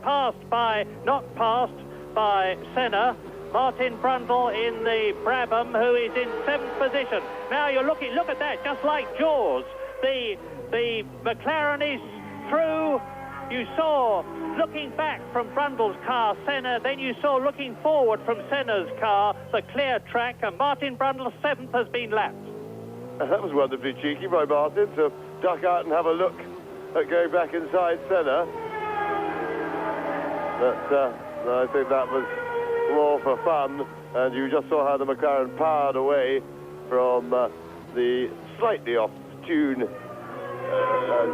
not passed by Senna. Martin Brundle in the Brabham, who is in 7th position. Now you're look at that, just like Jaws. The McLaren is through. You saw looking back from Brundle's car, Senna, then you saw looking forward from Senna's car, the clear track, and Martin Brundle's 7th has been lapped. That was wonderfully cheeky by Martin to duck out and have a look at going back inside Senna. But I think that was more for fun, and you just saw how the McLaren powered away from the slightly off-tune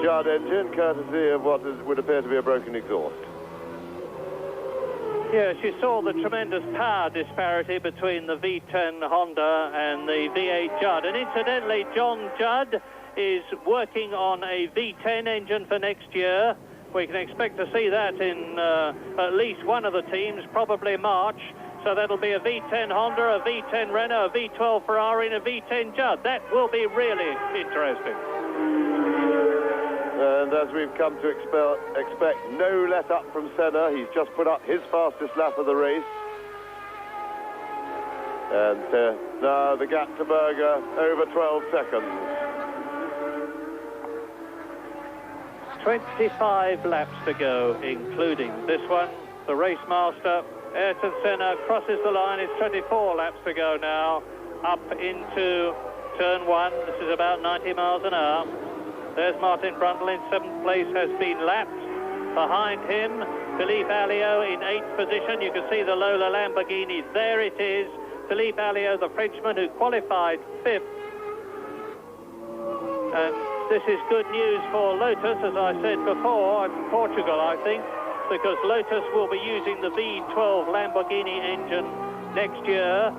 Judd engine, courtesy of what would appear to be a broken exhaust. Yes, you saw the tremendous power disparity between the V10 Honda and the V8 Judd. And incidentally, John Judd is working on a V10 engine for next year. We can expect to see that in at least one of the teams, probably March. So that'll be a V10 Honda, a V10 Renault, a V12 Ferrari, and a V10 Judd. That will be really interesting. And as we've come to expect, no let up from Senna. He's just put up his fastest lap of the race. And now the gap to Berger, over 12 seconds. 25 laps to go, including this one. The race master, Ayrton Senna, crosses the line. It's 24 laps to go now, up into turn 1. This is about 90 miles an hour. There's Martin Brundle in 7th place, has been lapped. Behind him, Philippe Alliot in 8th position. You can see the Lola Lamborghini. There it is. Philippe Alliot, the Frenchman who qualified 5th. And this is good news for Lotus, as I said before, in Portugal, I think, because Lotus will be using the V12 Lamborghini engine next year.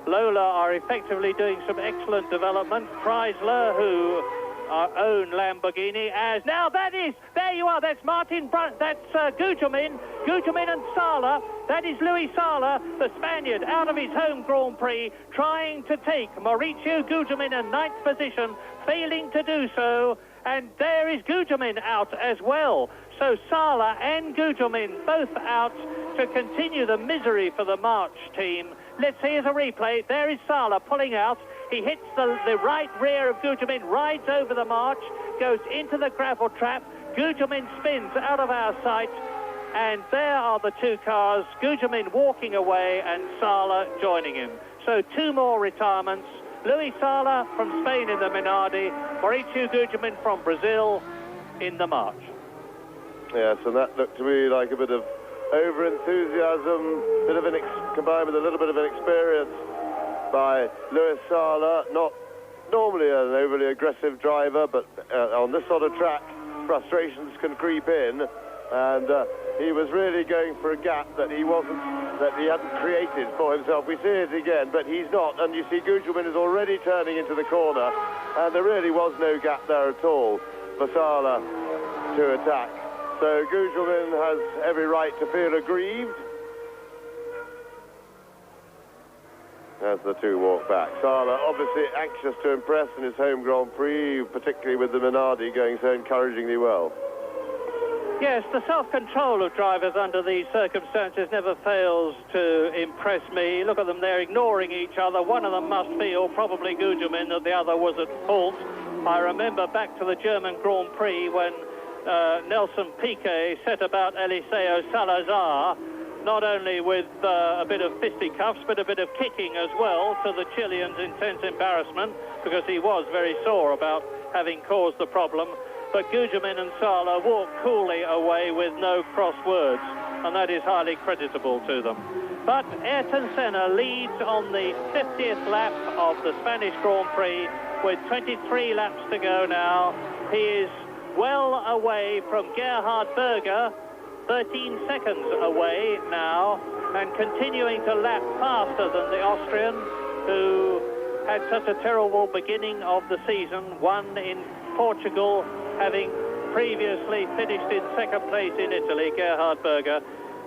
Lola are effectively doing some excellent development. Chrysler, who own Lamborghini, as now that is, there you are, that's Martin Brundle, that's Gugelmin and Sala. That is Luis Sala, the Spaniard, out of his home Grand Prix, trying to take Mauricio Gugelmin in 9th position, failing to do so, and there is Gugelmin out as well. So Sala and Gugelmin both out to continue the misery for the March team. Let's see as a replay. There is Sala pulling out. He hits the right rear of Gugelmin, rides over the march, goes into the gravel trap. Gugelmin spins out of our sight, and there are the 2 cars, Gugelmin walking away and Sala joining him. So 2 more retirements. Luis Sala from Spain in the Minardi, Mauricio Gugelmin from Brazil in the March. Yes, and that looked to me like a bit of over-enthusiasm, combined with a little bit of inexperience by Luis Sala. Not normally an overly aggressive driver, but on this sort of track, frustrations can creep in, and he was really going for a gap that he hadn't created for himself. We see it again, but he's not, and you see Gugelmin is already turning into the corner, and there really was no gap there at all for Sala to attack. So Gugelmin has every right to feel aggrieved as the two walk back. Sala obviously anxious to impress in his home Grand Prix, particularly with the Minardi going so encouragingly well. Yes, the self-control of drivers under these circumstances never fails to impress me. Look at them, they're ignoring each other. One of them must feel, probably Gugelmin, that the other was at fault. I remember back to the German Grand Prix when Nelson Piquet set about Eliseo Salazar, not only with a bit of fisticuffs, but a bit of kicking as well, to the Chilean's intense embarrassment, because he was very sore about having caused the problem. But Gugelmin and Sala walked coolly away with no cross words, and that is highly creditable to them. But Ayrton Senna leads on the 50th lap of the Spanish Grand Prix with 23 laps to go now. He is well away from Gerhard Berger, 13 seconds away now, and continuing to lap faster than the Austrian, who had such a terrible beginning of the season, won in Portugal, having previously finished in second place in Italy, Gerhard Berger.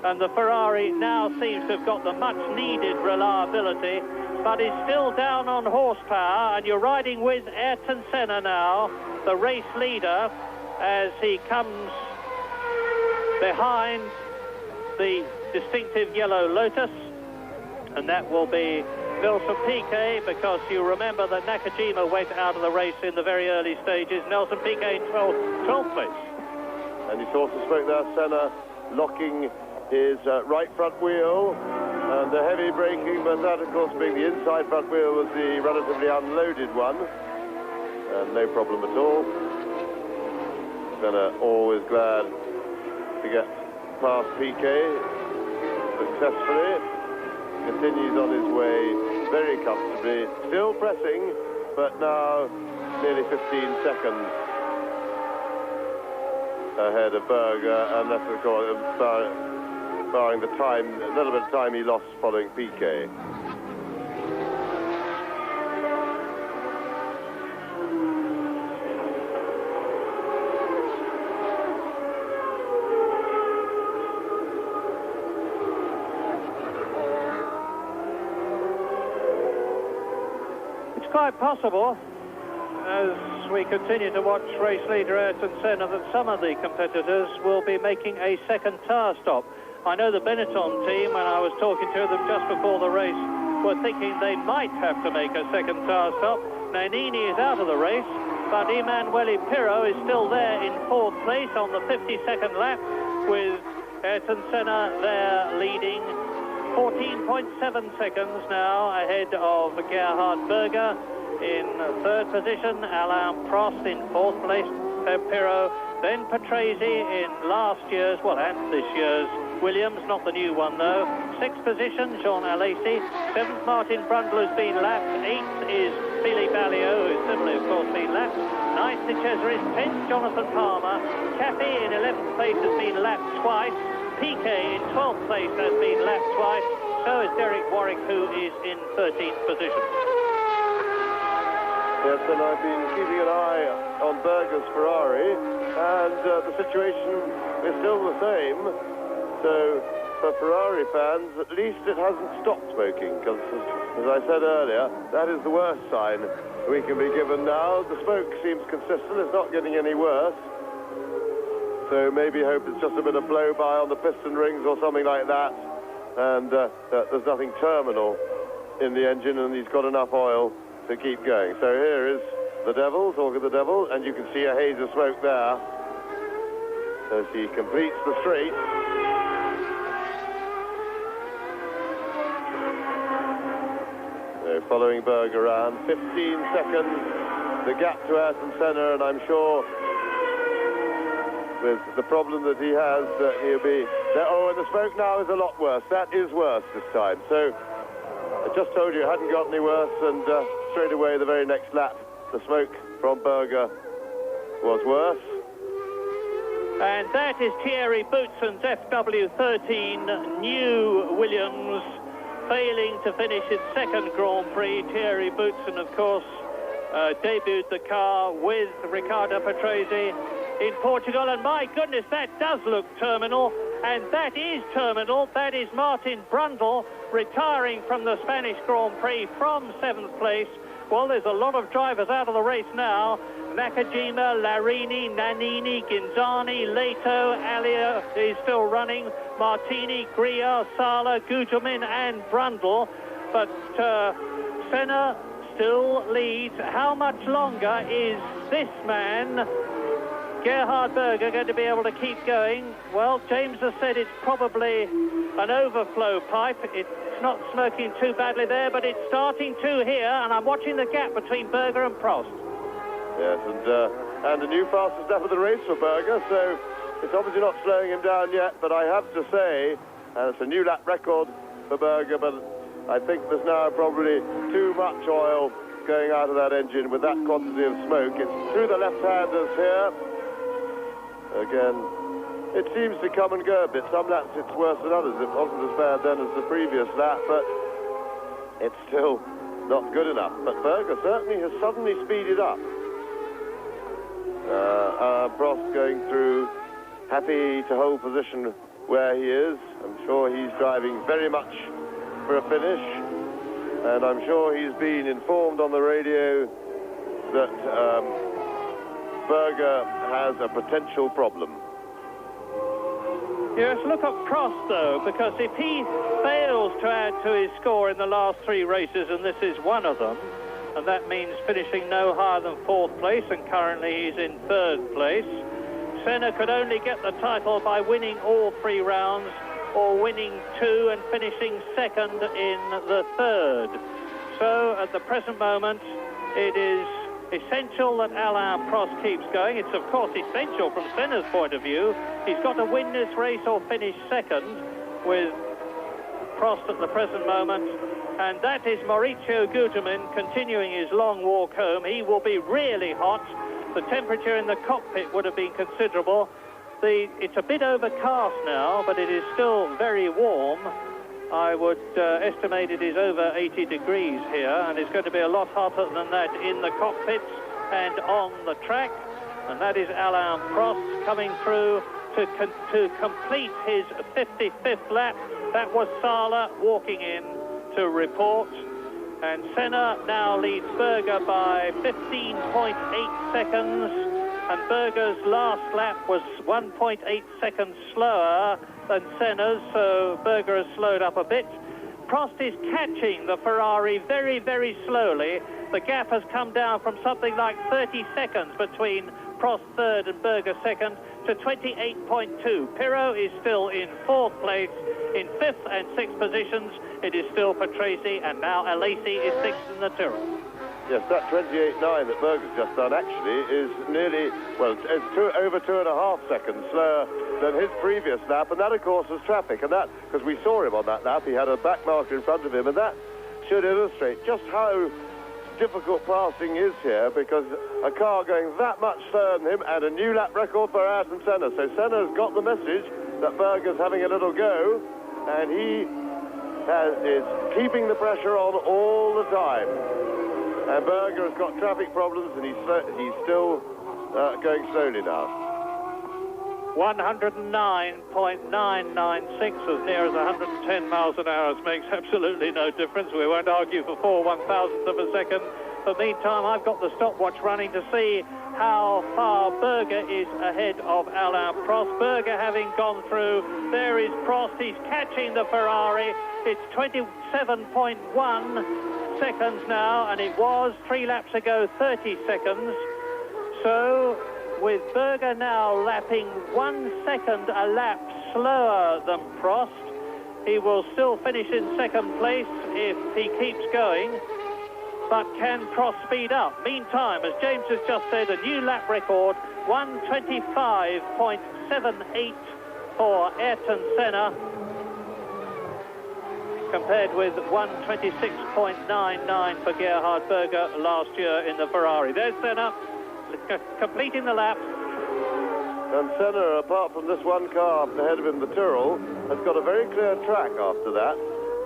And the Ferrari now seems to have got the much-needed reliability, but is still down on horsepower, and you're riding with Ayrton Senna now, the race leader, as he comes behind the distinctive yellow Lotus, and that will be Nelson Piquet, because you remember that Nakajima went out of the race in the very early stages. Nelson Piquet in 12th place. And you saw some smoke there, Senna locking his right front wheel, and the heavy braking, but that of course being the inside front wheel was the relatively unloaded one, and no problem at all. Senna always glad to get past Piquet successfully. Continues on his way very comfortably, still pressing, but now nearly 15 seconds ahead of Berger, and that's of course barring the time, a little bit of time he lost following Piquet. Quite possible, as we continue to watch race leader Ayrton Senna, that some of the competitors will be making a second tyre stop. I know the Benetton team, when I was talking to them just before the race, were thinking they might have to make a second tyre stop. Nannini is out of the race, but Emanuele Pirro is still there in 4th place on the 52nd lap, with Ayrton Senna there leading 14.7 seconds now ahead of Gerhard Berger. In 3rd position, Alain Prost in 4th place, Pirro, then Patrese in last year's, well, and this year's Williams, not the new one though. 6th position, Jean Alesi. 7th, Martin Brundle, who's been lapped. 8th is Billy Ballio, who's similarly, of course, been lapped. 9th, De Cesaris. 10th, Jonathan Palmer. Caffey in 11th place has been lapped twice. Piquet in 12th place has been lapped twice. So is Derek Warwick, who is in 13th position. Yes, and I've been keeping an eye on Berger's Ferrari, and the situation is still the same. So, for Ferrari fans, at least it hasn't stopped smoking, because, as I said earlier, that is the worst sign we can be given now. The smoke seems consistent, it's not getting any worse. So maybe hope it's just a bit of blow-by on the piston rings or something like that, and there's nothing terminal in the engine, and he's got enough oil to keep going. So here is the Devil, talk of the Devil, and you can see a haze of smoke there as he completes the straight. So following Berger around, 15 seconds, the gap to Ayrton Senna, and I'm sure with the problem that he has, he'll be there. Oh, and the smoke now is a lot worse. That is worse this time. So I just told you it hadn't got any worse, and straight away the very next lap, the smoke from Berger was worse. And that is Thierry Boutsen's FW13 new Williams, failing to finish its 2nd Grand Prix. Thierry Boutsen, of course, debuted the car with Riccardo Patrese in Portugal, and my goodness, that does look terminal, and that is terminal. That is Martin Brundle retiring from the Spanish Grand Prix from 7th place. Well, there's a lot of drivers out of the race now. Nakajima, Larini, Nannini, Ginzani, Leto, Alia is still running, Martini, Grier, Sala, Guterman and Brundle. But Senna still leads. How much longer is this man, Gerhard Berger, going to be able to keep going? Well, James has said it's probably an overflow pipe. It's not smoking too badly there, but it's starting to here, and I'm watching the gap between Berger and Prost. Yes, and a new fastest lap of the race for Berger, so it's obviously not slowing him down yet, but I have to say, it's a new lap record for Berger, but I think there's now probably too much oil going out of that engine with that quantity of smoke. It's through the left-handers here. Again, it seems to come and go a bit. Some laps it's worse than others. It wasn't as bad then as the previous lap, but it's still not good enough. But Berger certainly has suddenly speeded up. Prost going through, happy to hold position where he is. I'm sure he's driving very much for a finish, and I'm sure he's been informed on the radio that Berger has a potential problem. Yes, look at Prost, though, because if he fails to add to his score in the last 3 races, and this is one of them, and that means finishing no higher than 4th place, and currently he's in 3rd place, Senna could only get the title by winning all 3 rounds, or winning 2 and finishing 2nd in the 3rd. So, at the present moment, it is essential that Alain Prost keeps going. It's, of course, essential from Senna's point of view. He's got to win this race or finish 2nd with Prost at the present moment. And that is Mauricio Guterman continuing his long walk home. He will be really hot. The temperature in the cockpit would have been considerable. It's a bit overcast now, but it is still very warm. I would estimate it is over 80 degrees here, and it's going to be a lot hotter than that in the cockpits and on the track. And that is Alain Prost coming through to complete his 55th lap. That was Sala walking in to report. And Senna now leads Berger by 15.8 seconds. And Berger's last lap was 1.8 seconds slower than Senna's, so Berger has slowed up a bit. Prost is catching the Ferrari very, very slowly. The gap has come down from something like 30 seconds between Prost 3rd and Berger 2nd to 28.2. Pirro is still in 4th place. In 5th and 6th positions, it is still for Tracy, and now Alesi is 6th in the Tyrrell. Yes, that 28.9 that Berger's just done actually is nearly, well, it's over 2.5 seconds slower than his previous lap, and that, of course, was traffic. And that, because we saw him on that lap, he had a back marker in front of him, and that should illustrate just how difficult passing is here, because a car going that much slower than him and a new lap record for Ayrton Senna. So Senna's got the message that Berger's having a little go, and he is keeping the pressure on all the time. And Berger has got traffic problems, and he's still going slowly now. 109.996, as near as 110 miles an hour, makes absolutely no difference. We won't argue for 4/1000th of a second. But meantime, I've got the stopwatch running to see how far Berger is ahead of Alain Prost. Berger having gone through, there is Prost, he's catching the Ferrari. It's 27.1 seconds now, and it was 3 laps ago 30 seconds. So with Berger now lapping 1 second a lap slower than Prost, he will still finish in 2nd place if he keeps going. But can Prost speed up? Meantime, as James has just said, a new lap record, 125.78 for Ayrton Senna, compared with 126.99 for Gerhard Berger last year in the Ferrari. There's Senna completing the lap. And Senna, apart from this one car up ahead of him, the Tyrrell, has got a very clear track after that.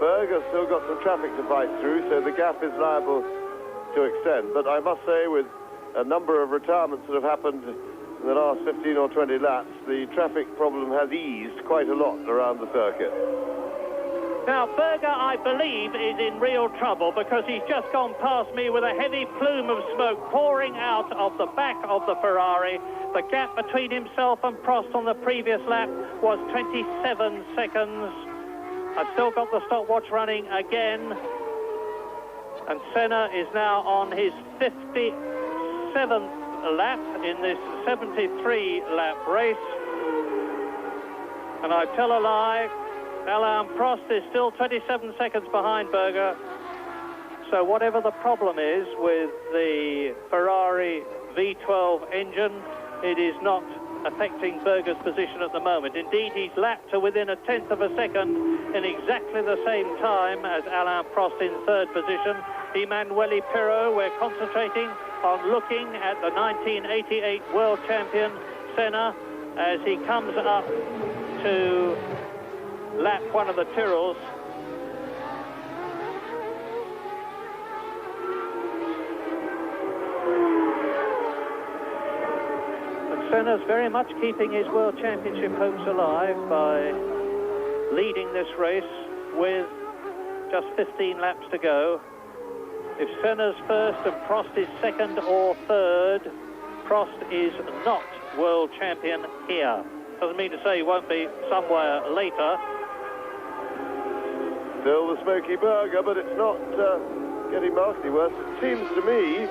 Berger's still got some traffic to fight through, so the gap is liable to extend. But I must say, with a number of retirements that have happened in the last 15 or 20 laps, the traffic problem has eased quite a lot around the circuit. Now, Berger, I believe, is in real trouble because he's just gone past me with a heavy plume of smoke pouring out of the back of the Ferrari. The gap between himself and Prost on the previous lap was 27 seconds. I've still got the stopwatch running again. And Senna is now on his 57th lap in this 73-lap race. And I tell a lie, Alain Prost is still 27 seconds behind Berger. So whatever the problem is with the Ferrari V12 engine, it is not affecting Berger's position at the moment. Indeed, he's lapped to within a tenth of a second in exactly the same time as Alain Prost in third position. Emanuele Pirro, we're concentrating on looking at the 1988 world champion Senna as he comes up to lap one of the Tyrrells. Senna's very much keeping his World Championship hopes alive by leading this race with just 15 laps to go. If Senna's first and Prost is second or third, Prost is not World Champion here. Doesn't mean to say he won't be somewhere later. Still the smoky Berger, but it's not getting markedly worse. It seems to me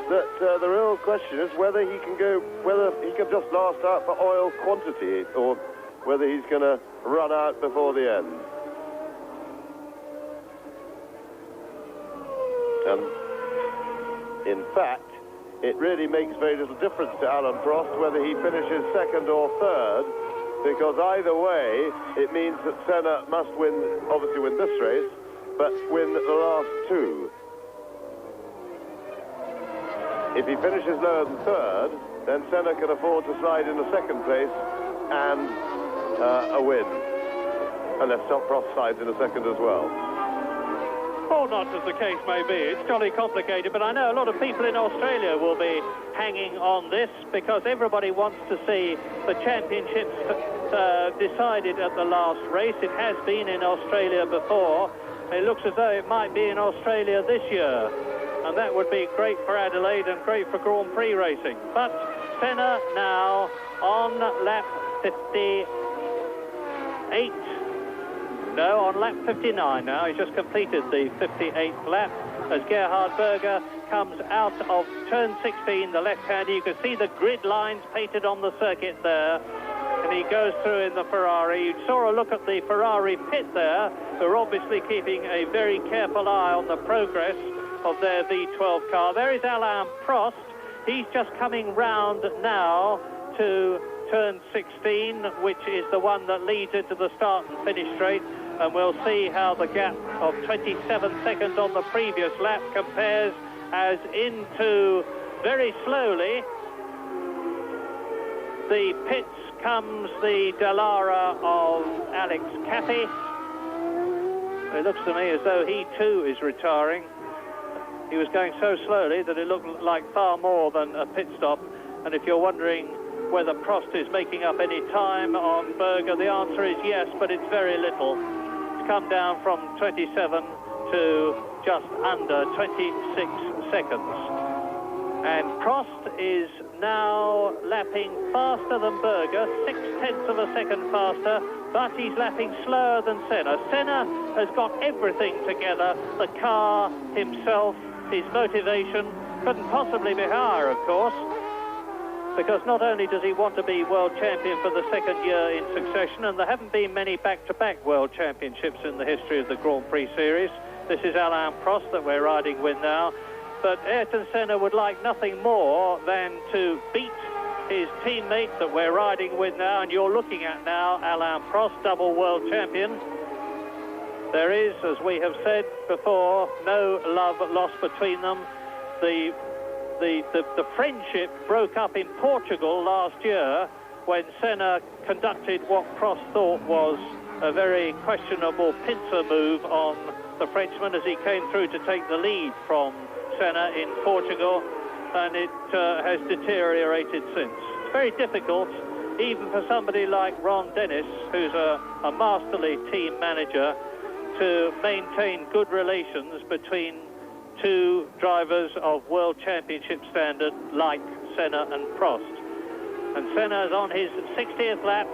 that the real question is whether he can just last out for oil quantity or whether he's going to run out before the end. And in fact, it really makes very little difference to Alain Prost whether he finishes second or third, because either way, it means that Senna must obviously win this race, but win the last two. If he finishes lower than third, then Senna can afford to slide into second place and a win. Unless Prost slides in a second as well. Or not, as the case may be. It's jolly complicated, but I know a lot of people in Australia will be hanging on this because everybody wants to see the championships decided at the last race. It has been in Australia before. It looks as though it might be in Australia this year. And that would be great for Adelaide and great for Grand Prix racing. But Senna now on lap 58. No, on lap 59 now. He's just completed the 58th lap as Gerhard Berger comes out of turn 16, the left-hander. You can see the grid lines painted on the circuit there. And he goes through in the Ferrari. You saw a look at the Ferrari pit there. They're obviously keeping a very careful eye on the progress of their V12 car. There is Alain Prost. He's just coming round now to turn 16, which is the one that leads into the start and finish straight. And we'll see how the gap of 27 seconds on the previous lap compares as into very slowly the pits comes the Dallara of Alex Caffey. It looks to me as though he too is retiring. He was going so slowly that it looked like far more than a pit stop. And if you're wondering whether Prost is making up any time on Berger, the answer is yes, but it's very little. It's come down from 27 to just under 26 seconds. And Prost is now lapping faster than Berger, 0.6 of a second faster, but he's lapping slower than Senna. Senna has got everything together, the car, himself, his motivation. Couldn't possibly be higher, of course, because not only does he want to be world champion for the second year in succession, and there haven't been many back-to-back world championships in the history of the Grand Prix series. This is Alain Prost that we're riding with now. But Ayrton Senna would like nothing more than to beat his teammate that we're riding with now, and you're looking at now Alain Prost, double world champion. There is, as we have said before, no love lost between them. The friendship broke up in Portugal last year when Senna conducted what Prost thought was a very questionable pincer move on the Frenchman as he came through to take the lead from Senna in Portugal, and it has deteriorated since. It's very difficult, even for somebody like Ron Dennis, who's a masterly team manager, to maintain good relations between two drivers of World Championship standard like Senna and Prost. And Senna's on his 60th lap.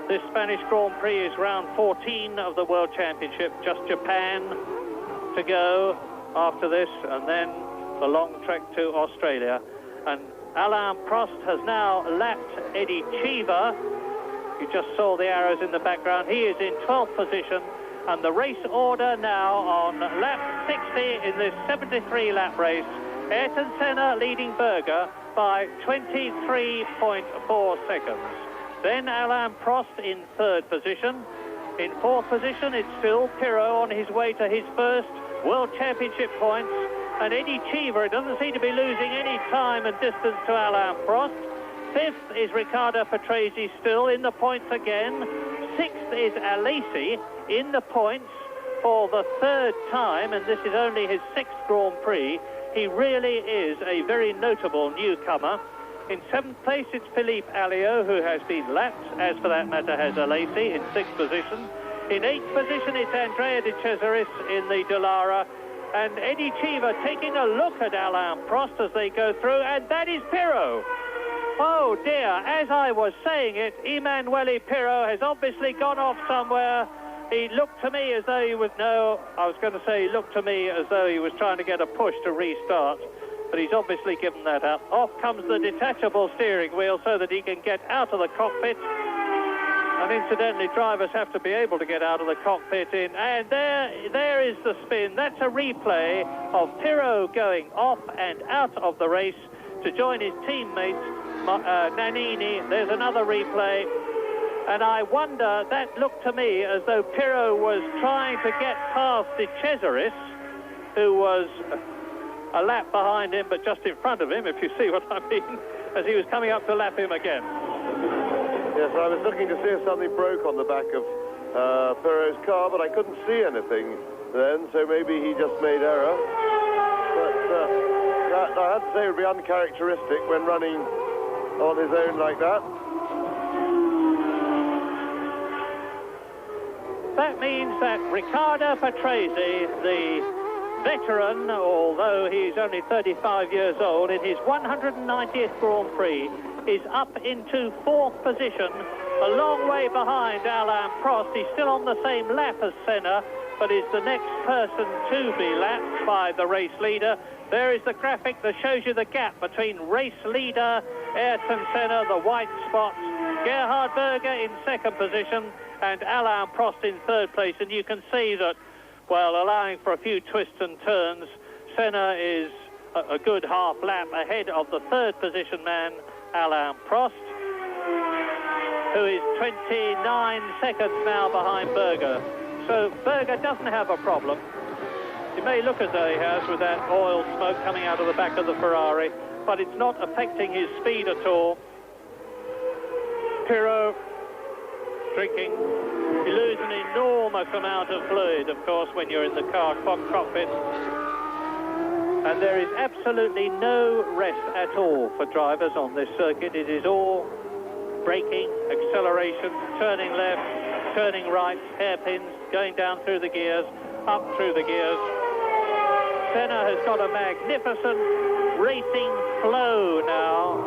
This Spanish Grand Prix is round 14 of the World Championship. Just Japan to go after this, and then the long trek to Australia. And Alain Prost has now lapped Eddie Cheever. You just saw the arrows in the background. He is in 12th position, and the race order now on lap 60 in this 73-lap race. Ayrton Senna leading Berger by 23.4 seconds. Then Alain Prost in 3rd position. In 4th position, it's still Pirot on his way to his first World Championship points. And Eddie Cheever doesn't seem to be losing any time and distance to Alain Prost. 5th is Riccardo Patrese still in the points again. 6th is Alesi in the points for the 3rd time, and this is only his 6th Grand Prix. He really is a very notable newcomer. In 7th place, it's Philippe Alliot, who has been lapped, as for that matter has Alesi, in 6th position. In 8th position, it's Andrea De Cesaris in the Dallara. And Eddie Cheever taking a look at Alain Prost as they go through, and that is Pirot. Oh dear, as I was saying it, Emanuele Pirot has obviously gone off somewhere. He looked to me as though he was, he looked to me as though he was trying to get a push to restart, but he's obviously given that up. Off comes the detachable steering wheel so that he can get out of the cockpit. And incidentally, drivers have to be able to get out of the cockpit in. And there is the spin. That's a replay of Pirot going off and out of the race to join his teammate, Nannini. There's another replay. And I wonder, that looked to me as though Pirot was trying to get past De Cesaris, who was a lap behind him, but just in front of him, if you see what I mean, as he was coming up to lap him again. Yes, I was looking to see if something broke on the back of Pirot's car, but I couldn't see anything then, so maybe he just made error. But that, I had to say, would be uncharacteristic when running on his own like that. That means that Riccardo Patrese, the veteran, although he's only 35 years old, in his 190th Grand Prix, is up into 4th position, a long way behind Alain Prost. He's still on the same lap as Senna, but is the next person to be lapped by the race leader. There is the graphic that shows you the gap between race leader Ayrton Senna, the white spot, Gerhard Berger in 2nd position, and Alain Prost in 3rd place. And you can see that, well, allowing for a few twists and turns, Senna is a good half lap ahead of the 3rd position man, Alain Prost, who is 29 seconds now behind Berger. So Berger doesn't have a problem. It may look as though he has with that oil smoke coming out of the back of the Ferrari, but it's not affecting his speed at all. Pirot drinking. You lose an enormous amount of fluid, of course, when you're in the car cockpit. And there is absolutely no rest at all for drivers on this circuit. It is all braking, acceleration, turning left, turning right, hairpins, going down through the gears, up through the gears. Senna has got a magnificent racing flow now.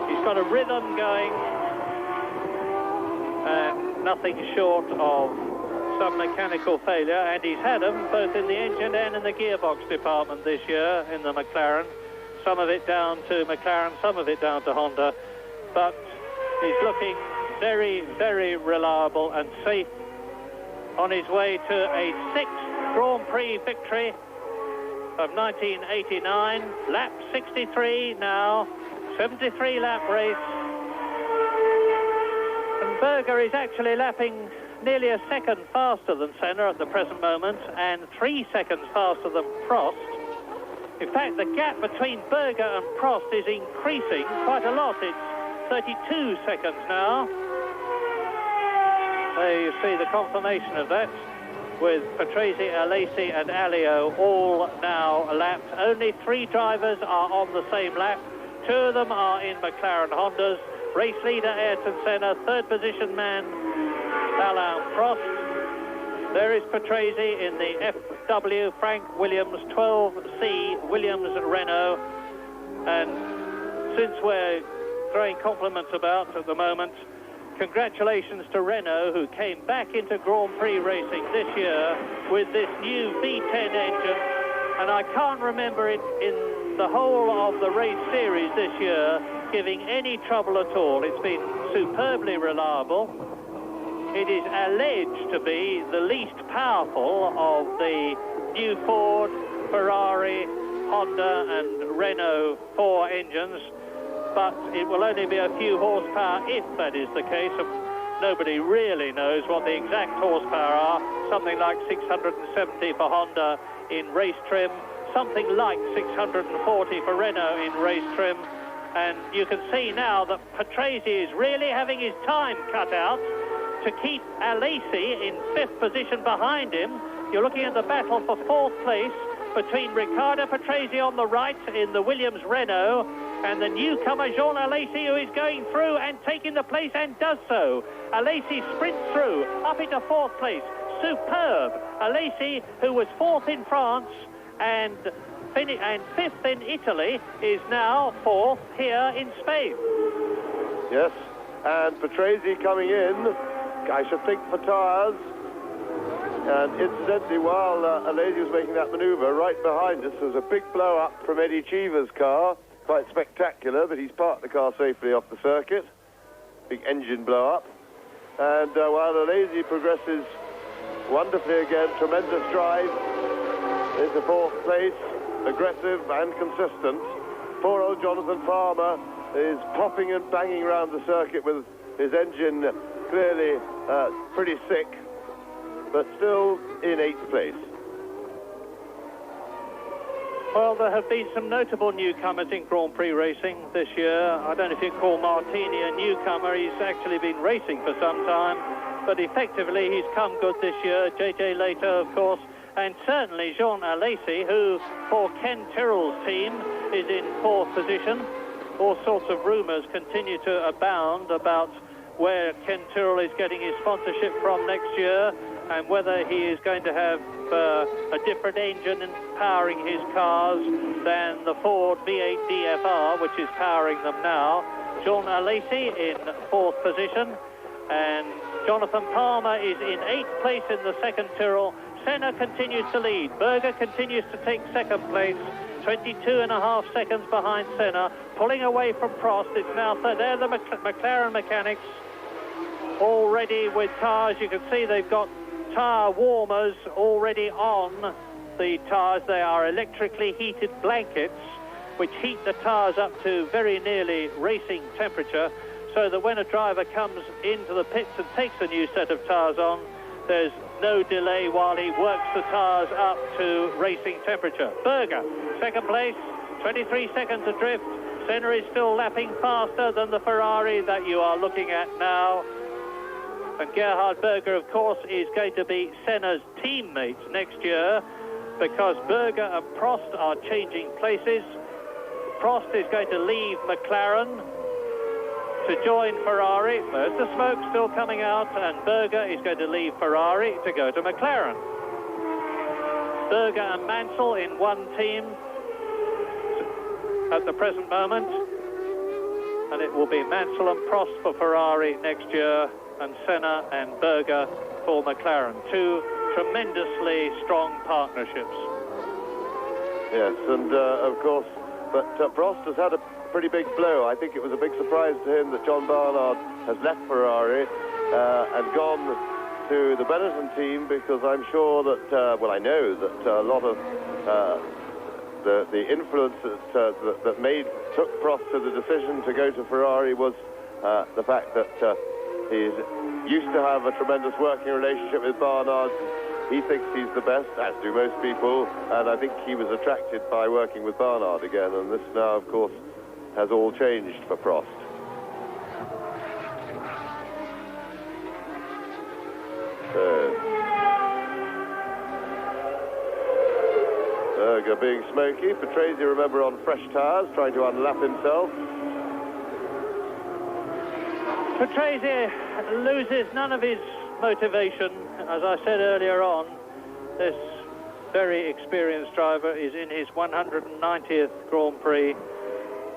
He's got a rhythm going. Nothing short of some mechanical failure, and he's had them both in the engine and in the gearbox department this year in the McLaren. Some of it down to McLaren, some of it down to Honda, but he's looking very, very reliable and safe on his way to a 6th Grand Prix victory of 1989. Lap 63 now, 73 lap race. And Berger is actually lapping nearly a second faster than Senna at the present moment, and 3 seconds faster than Prost. In fact, the gap between Berger and Prost is increasing quite a lot. It's 32 seconds now. There you see the confirmation of that, with Patrese, Alesi and Alliot all now lapped. Only 3 drivers are on the same lap. 2 of them are in McLaren Hondas, Race leader Ayrton Senna, third position man Alain Prost. There is Patrese in the FW Frank Williams 12C Williams Renault. And since we're throwing compliments about at the moment, congratulations to Renault, who came back into Grand-Prix racing this year with this new V10 engine. And I can't remember it in the whole of the race series this year giving any trouble at all. It's been superbly reliable. It is alleged to be the least powerful of the new Ford, Ferrari, Honda and Renault 4 engines, but it will only be a few horsepower if that is the case. Nobody really knows what the exact horsepower are. Something like 670 for Honda in race trim, something like 640 for Renault in race trim. And you can see now that Patrese is really having his time cut out to keep Alesi in 5th position behind him. You're looking at the battle for 4th place between Riccardo Patrese on the right in the Williams Renault and the newcomer Jean Alesi, who is going through and taking the place and does so. Alesi sprints through up into 4th place. Superb. Alesi, who was 4th in France and 5th in Italy, is now 4th here in Spain. Yes, and Patrese coming in, I should think, for tyres. And incidentally, while Alesi was making that manoeuvre, right behind us was a big blow-up from Eddie Cheever's car. Quite spectacular, but he's parked the car safely off the circuit. Big engine blow-up. And while Alesi progresses wonderfully again, tremendous drive into 4th place, aggressive and consistent. Poor old Jonathan Farmer is popping and banging around the circuit with his engine clearly pretty sick, but still in 8th place. Well, there have been some notable newcomers in Grand-Prix racing this year. I don't know if you call Martini a newcomer. He's actually been racing for some time, but effectively he's come good this year. JJ Leto, of course, and certainly Jean Alesi, who for Ken Tyrrell's team is in 4th position. All sorts of rumours continue to abound about where Ken Tyrrell is getting his sponsorship from next year and whether he is going to have a different engine in powering his cars than the Ford V8 DFR, which is powering them now. Jean Alesi in 4th position, and Jonathan Palmer is in 8th place in the second Tyrrell. Senna continues to lead. Berger continues to take 2nd place, 22.5 seconds behind Senna, pulling away from Prost. It's now there the McLaren mechanics already with tyres. You can see they've got tyre warmers already on the tyres. They are electrically heated blankets which heat the tyres up to very nearly racing temperature, so that when a driver comes into the pits and takes a new set of tyres on, there's no delay while he works the tyres up to racing temperature. Berger, 2nd place, 23 seconds adrift. Senna is still lapping faster than the Ferrari that you are looking at now. And Gerhard Berger, of course, is going to be Senna's teammates next year, because Berger and Prost are changing places. Prost is going to leave McLaren to join Ferrari. There's the smoke still coming out, and Berger is going to leave Ferrari to go to McLaren. Berger and Mansell in one team at the present moment, and it will be Mansell and Prost for Ferrari next year, and Senna and Berger for McLaren. Two tremendously strong partnerships. Yes, and of course, but Prost has had a pretty big blow. I think it was a big surprise to him that John Barnard has left Ferrari and gone to the Benetton team, because I'm sure that, well, I know that a lot of the influence that took Prost to the decision to go to Ferrari was the fact that he's used to have a tremendous working relationship with Barnard. He thinks he's the best, as do most people, and I think he was attracted by working with Barnard again, and this now, of course, has all changed for Prost. Berger being smoky. Patrese, remember, on fresh tyres, trying to unlap himself. Patrese loses none of his motivation. As I said earlier on, this very experienced driver is in his 190th Grand Prix.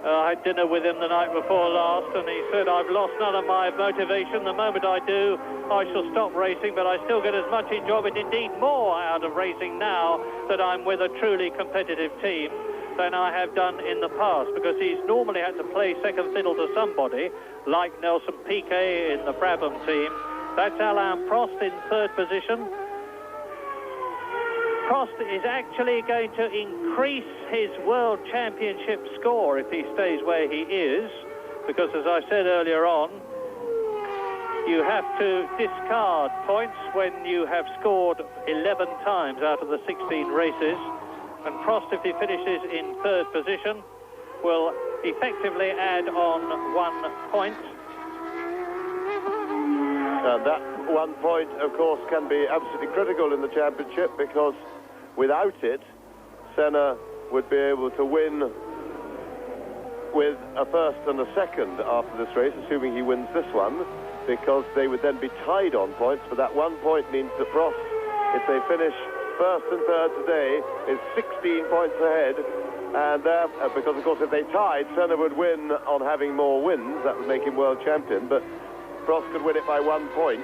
I had dinner with him the night before last, and he said, I've lost none of my motivation. The moment I do, I shall stop racing, but I still get as much enjoyment, indeed more, out of racing now that I'm with a truly competitive team than I have done in the past, because he's normally had to play second fiddle to somebody, like Nelson Piquet in the Brabham team. That's Alain Prost in third position. Prost is actually going to increase his World Championship score if he stays where he is, because, as I said earlier on, you have to discard points when you have scored 11 times out of the 16 races. And Prost, if he finishes in third position, will effectively add on 1 point. And that 1 point, of course, can be absolutely critical in the championship, because without it, Senna would be able to win with a first and a second after this race, assuming he wins this one, because they would then be tied on points. But that 1 point means that Prost, if they finish first and third today, is 16 points ahead. And because, of course, if they tied, Senna would win on having more wins. That would make him world champion. But Prost could win it by 1 point.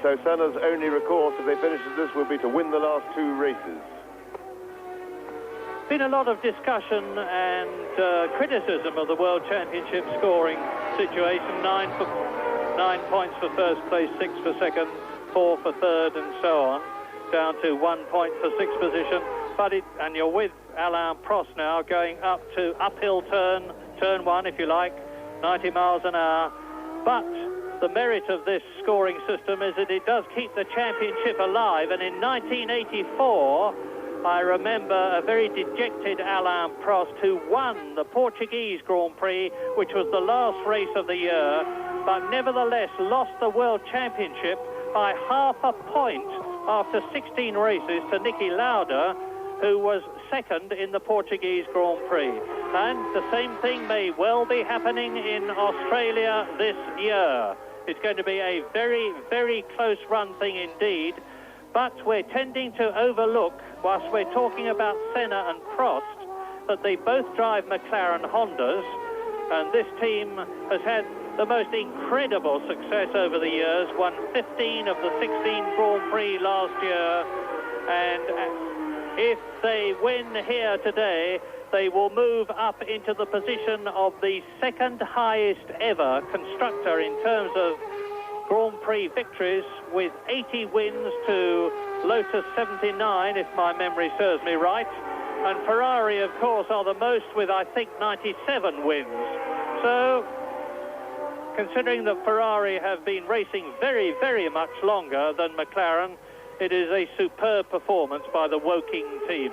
So Senna's only recourse, if they finish this, will be to win the last 2 races. Been a lot of discussion and criticism of the World Championship scoring situation. 9 points for first place, 6 for second, 4 for third, and so on, down to 1 point for sixth position. And you're with Alain Prost now, going up to uphill turn 1, if you like, 90 miles an hour. But the merit of this scoring system is that it does keep the championship alive. And in 1984, I remember a very dejected Alain Prost, who won the Portuguese Grand Prix, which was the last race of the year, but nevertheless lost the World Championship by half a point after 16 races to Niki Lauda, who was second in the Portuguese Grand Prix. And the same thing may well be happening in Australia this year. It's going to be a very, very close run thing indeed, but we're tending to overlook, whilst we're talking about Senna and Prost, that they both drive McLaren Hondas, and this team has had the most incredible success over the years, won 15 of the 16 Grand Prix last year, and if they win here today, they will move up into the position of the second highest ever constructor in terms of Grand Prix victories, with 80 wins to Lotus 79, if my memory serves me right. And Ferrari, of course, are the most with, I think, 97 wins. So, considering that Ferrari have been racing very, very much longer than McLaren, it is a superb performance by the Woking team.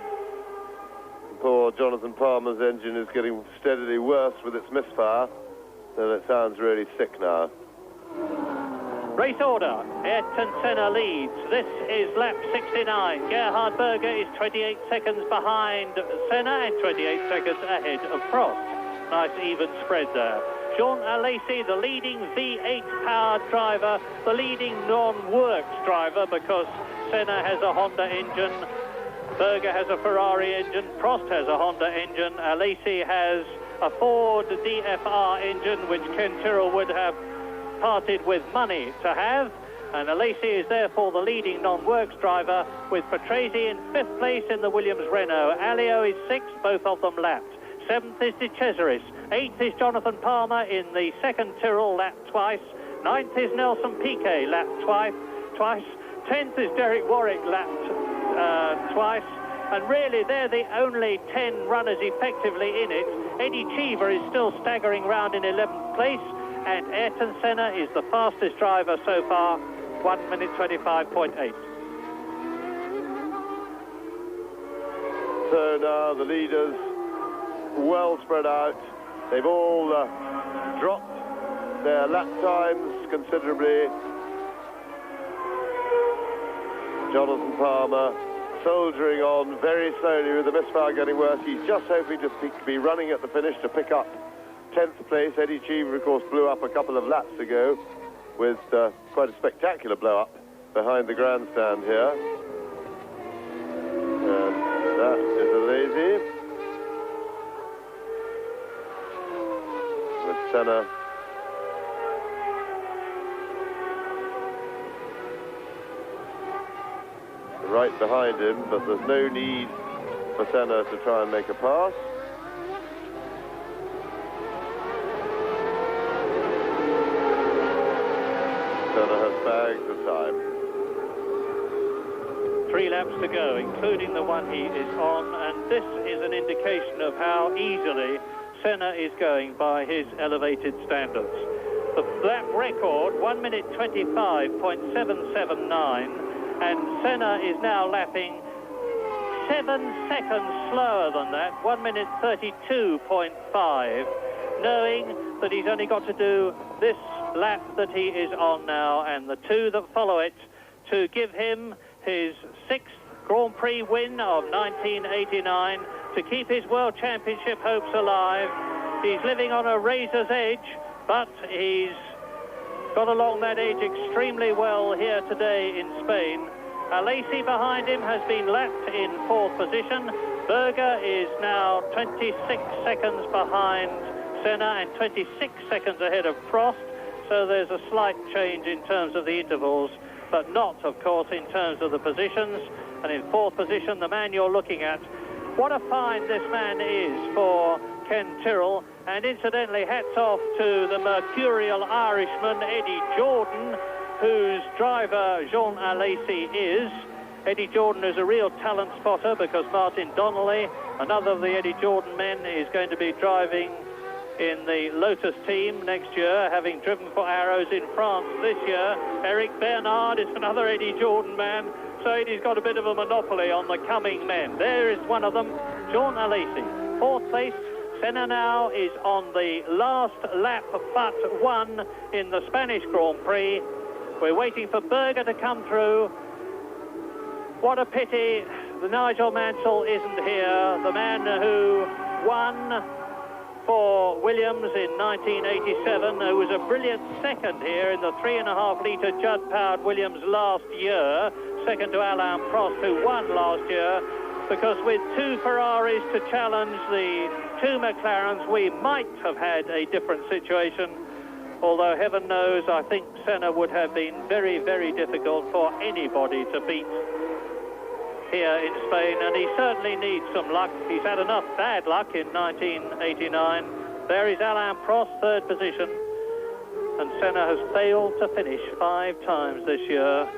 Poor Jonathan Palmer's engine is getting steadily worse with its misfire, and it sounds really sick now. Race order, Ayrton Senna leads. This is lap 69. Gerhard Berger is 28 seconds behind Senna and 28 seconds ahead of Prost. Nice even spread there. Jean Alesi, the leading V8-powered driver, the leading non-works driver, because Senna has a Honda engine, Berger has a Ferrari engine, Prost has a Honda engine, Alesi has a Ford DFR engine, which Ken Tyrrell would have parted with money to have, and Alesi is therefore the leading non-works driver, with Patrese in 5th place in the Williams-Renault. Alio is 6th, both of them lapped. 7th is De Cesaris. 8th is Jonathan Palmer in the second Tyrrell, lapped twice. 9th is Nelson Piquet, lapped twice. 10th is Derek Warwick, lapped twice. And really, they're the only 10 runners effectively in it. Eddie Cheever is still staggering round in 11th place, and Ayrton Senna is the fastest driver so far, 1 minute 25.8. So now the leaders, well spread out. They've all dropped their lap times considerably. Jonathan Palmer soldiering on very slowly with the misfire getting worse. He's just hoping to be running at the finish to pick up 10th place. Eddie Cheever, of course, blew up a couple of laps ago with quite a spectacular blow-up behind the grandstand here. And that is a lazy. With Senna right behind him, but there's no need for Senna to try and make a pass. Senna has bags of time. 3 laps to go, including the one he is on, and this is an indication of how easily Senna is going by his elevated standards. The lap record, 1 minute 25.779, and Senna is now lapping 7 seconds slower than that, 1 minute 32.5, knowing that he's only got to do this lap that he is on now and the 2 that follow it to give him his 6th Grand Prix win of 1989, to keep his World Championship hopes alive. He's living on a razor's edge, but he's got along that edge extremely well here today in Spain. Alesi behind him has been lapped in 4th position. Berger is now 26 seconds behind Senna and 26 seconds ahead of Prost. So there's a slight change in terms of the intervals, but not, of course, in terms of the positions. And in 4th position, the man you're looking at. What a find this man is for Ken Tyrrell. And incidentally, hats off to the mercurial Irishman, Eddie Jordan, whose driver Jean Alesi is. Eddie Jordan is a real talent spotter, because Martin Donnelly, another of the Eddie Jordan men, is going to be driving in the Lotus team next year, having driven for Arrows in France this year. Eric Bernard is another Eddie Jordan man, so Eddie's got a bit of a monopoly on the coming men. There is one of them, Jean Alesi, 4th place. Senna now is on the last lap but one in the Spanish Grand Prix. We're waiting for Berger to come through. What a pity the Nigel Mansell isn't here, the man who won for Williams in 1987, who was a brilliant second here in the 3.5-litre Judd-powered Williams last year, second to Alain Prost, who won last year, because with 2 Ferraris to challenge the 2 McLarens, we might have had a different situation. Although heaven knows, I think Senna would have been very, very difficult for anybody to beat here in Spain, and he certainly needs some luck. He's had enough bad luck in 1989. There is Alain Prost, 3rd position, and Senna has failed to finish 5 times this year,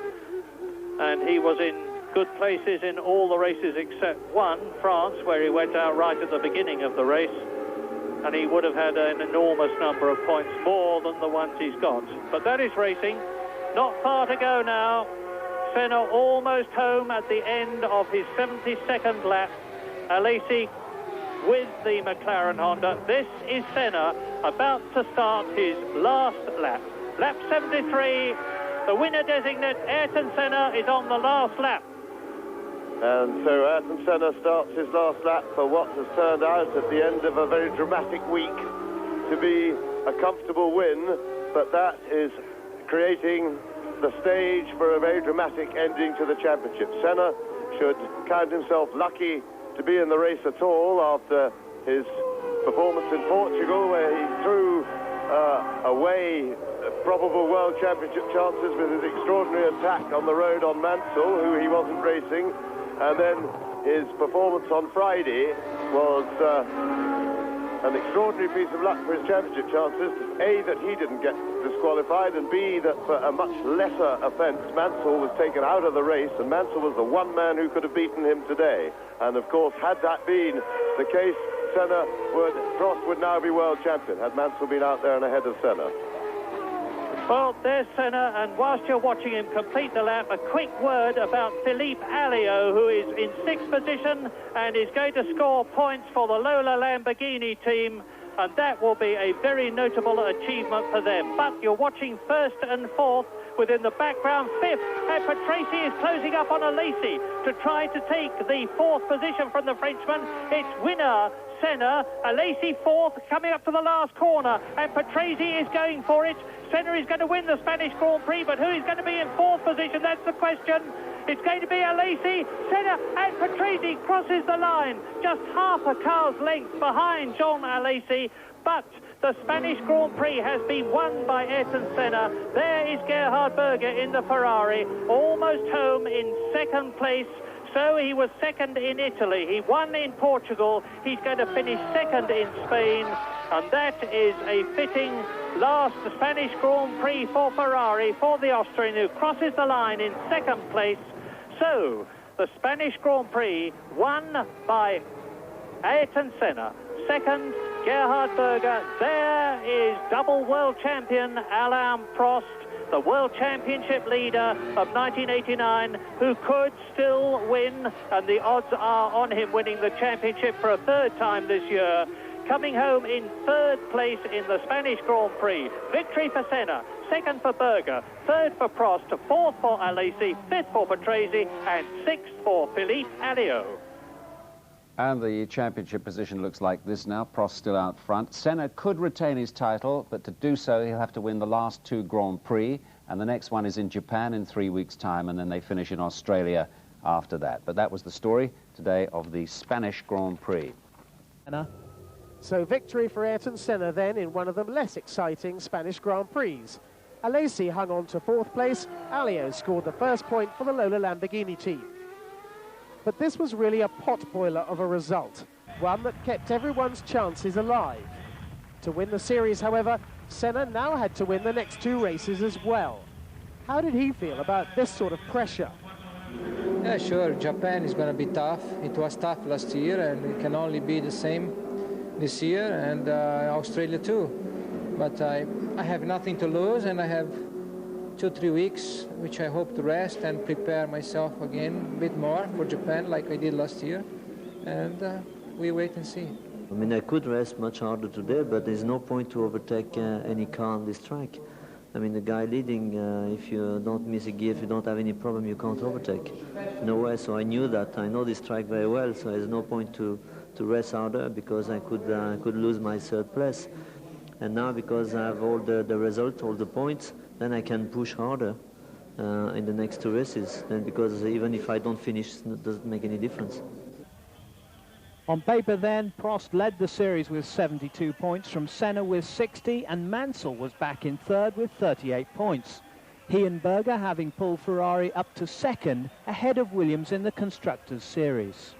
and he was in good places in all the races except one, France, where he went out right at the beginning of the race, and he would have had an enormous number of points, more than the ones he's got. But that is racing. Not far to go now. Senna almost home at the end of his 72nd lap. Alesi with the McLaren Honda. This is Senna about to start his last lap. Lap 73, the winner designate, Ayrton Senna, is on the last lap. And so Ayrton Senna starts his last lap for what has turned out at the end of a very dramatic week to be a comfortable win, but that is creating the stage for a very dramatic ending to the championship. Senna should count himself lucky to be in the race at all after his performance in Portugal, where he threw away probable World Championship chances with his extraordinary attack on the road on Mansell, who he wasn't racing, and then his performance on Friday was an extraordinary piece of luck for his championship chances. A, that he didn't get disqualified, and B, that for a much lesser offence, Mansell was taken out of the race, and Mansell was the one man who could have beaten him today. And of course, had that been the case, Prost would now be world champion, had Mansell been out there and ahead of Senna. Well, there's Senna, and whilst you're watching him complete the lap, a quick word about Philippe Alliot, who is in 6th position and is going to score points for the Lola Lamborghini team, and that will be a very notable achievement for them. But you're watching 1st and 4th, within the background, fifth, and Patrese is closing up on Alesi to try to take the fourth position from the Frenchman. It's winner Senna, Alesi fourth, coming up to the last corner, and Patrese is going for it. Senna is going to win the Spanish Grand Prix, but who is going to be in fourth position? That's the question. It's going to be Alesi. Senna and Patrese crosses the line, just half a car's length behind John Alesi, but the Spanish Grand Prix has been won by Ayrton Senna. There is Gerhard Berger in the Ferrari, almost home in second place. So he was second in Italy. He won in Portugal. He's going to finish second in Spain. And that is a fitting last Spanish Grand Prix for Ferrari, for the Austrian, who crosses the line in second place. So the Spanish Grand Prix won by Ayrton Senna. Second, Gerhard Berger. There is double world champion Alain Prost, the World Championship leader of 1989, who could still win, and the odds are on him winning the championship for a third time this year. Coming home in third place in the Spanish Grand Prix. Victory for Senna, second for Berger, third for Prost, fourth for Alesi, fifth for Patrese, and sixth for Philippe Alliot. And the championship position looks like this now. Prost still out front. Senna could retain his title, but to do so, he'll have to win the last two Grand Prix, and the next one is in Japan in 3 weeks' time, and then they finish in Australia after that. But that was the story today of the Spanish Grand Prix. Senna. So victory for Ayrton Senna then in one of the less exciting Spanish Grand Prix. Alesi hung on to fourth place. Alliot scored the first point for the Lola Lamborghini team. But this was really a potboiler of a result, one that kept everyone's chances alive. To win the series, however, Senna now had to win the next two races as well. How did he feel about this sort of pressure? Yeah, sure, Japan is going to be tough. It was tough last year, and it can only be the same this year, and Australia too. But I have nothing to lose, and I have 2-3 weeks, which I hope to rest and prepare myself again a bit more for Japan, like I did last year. And we wait and see. I mean, I could rest much harder today, but there's no point to overtake any car on this track. I mean, the guy leading, if you don't miss a gear, if you don't have any problem, you can't overtake. No way. So I knew that. I know this track very well, so there's no point to rest harder, because I could lose my third place. And now, because I have all the results, all the points, then I can push harder in the next two races. And because even if I don't finish, it doesn't make any difference. On paper then, Prost led the series with 72 points from Senna with 60, and Mansell was back in third with 38 points. He and Berger having pulled Ferrari up to second, ahead of Williams in the Constructors' Series.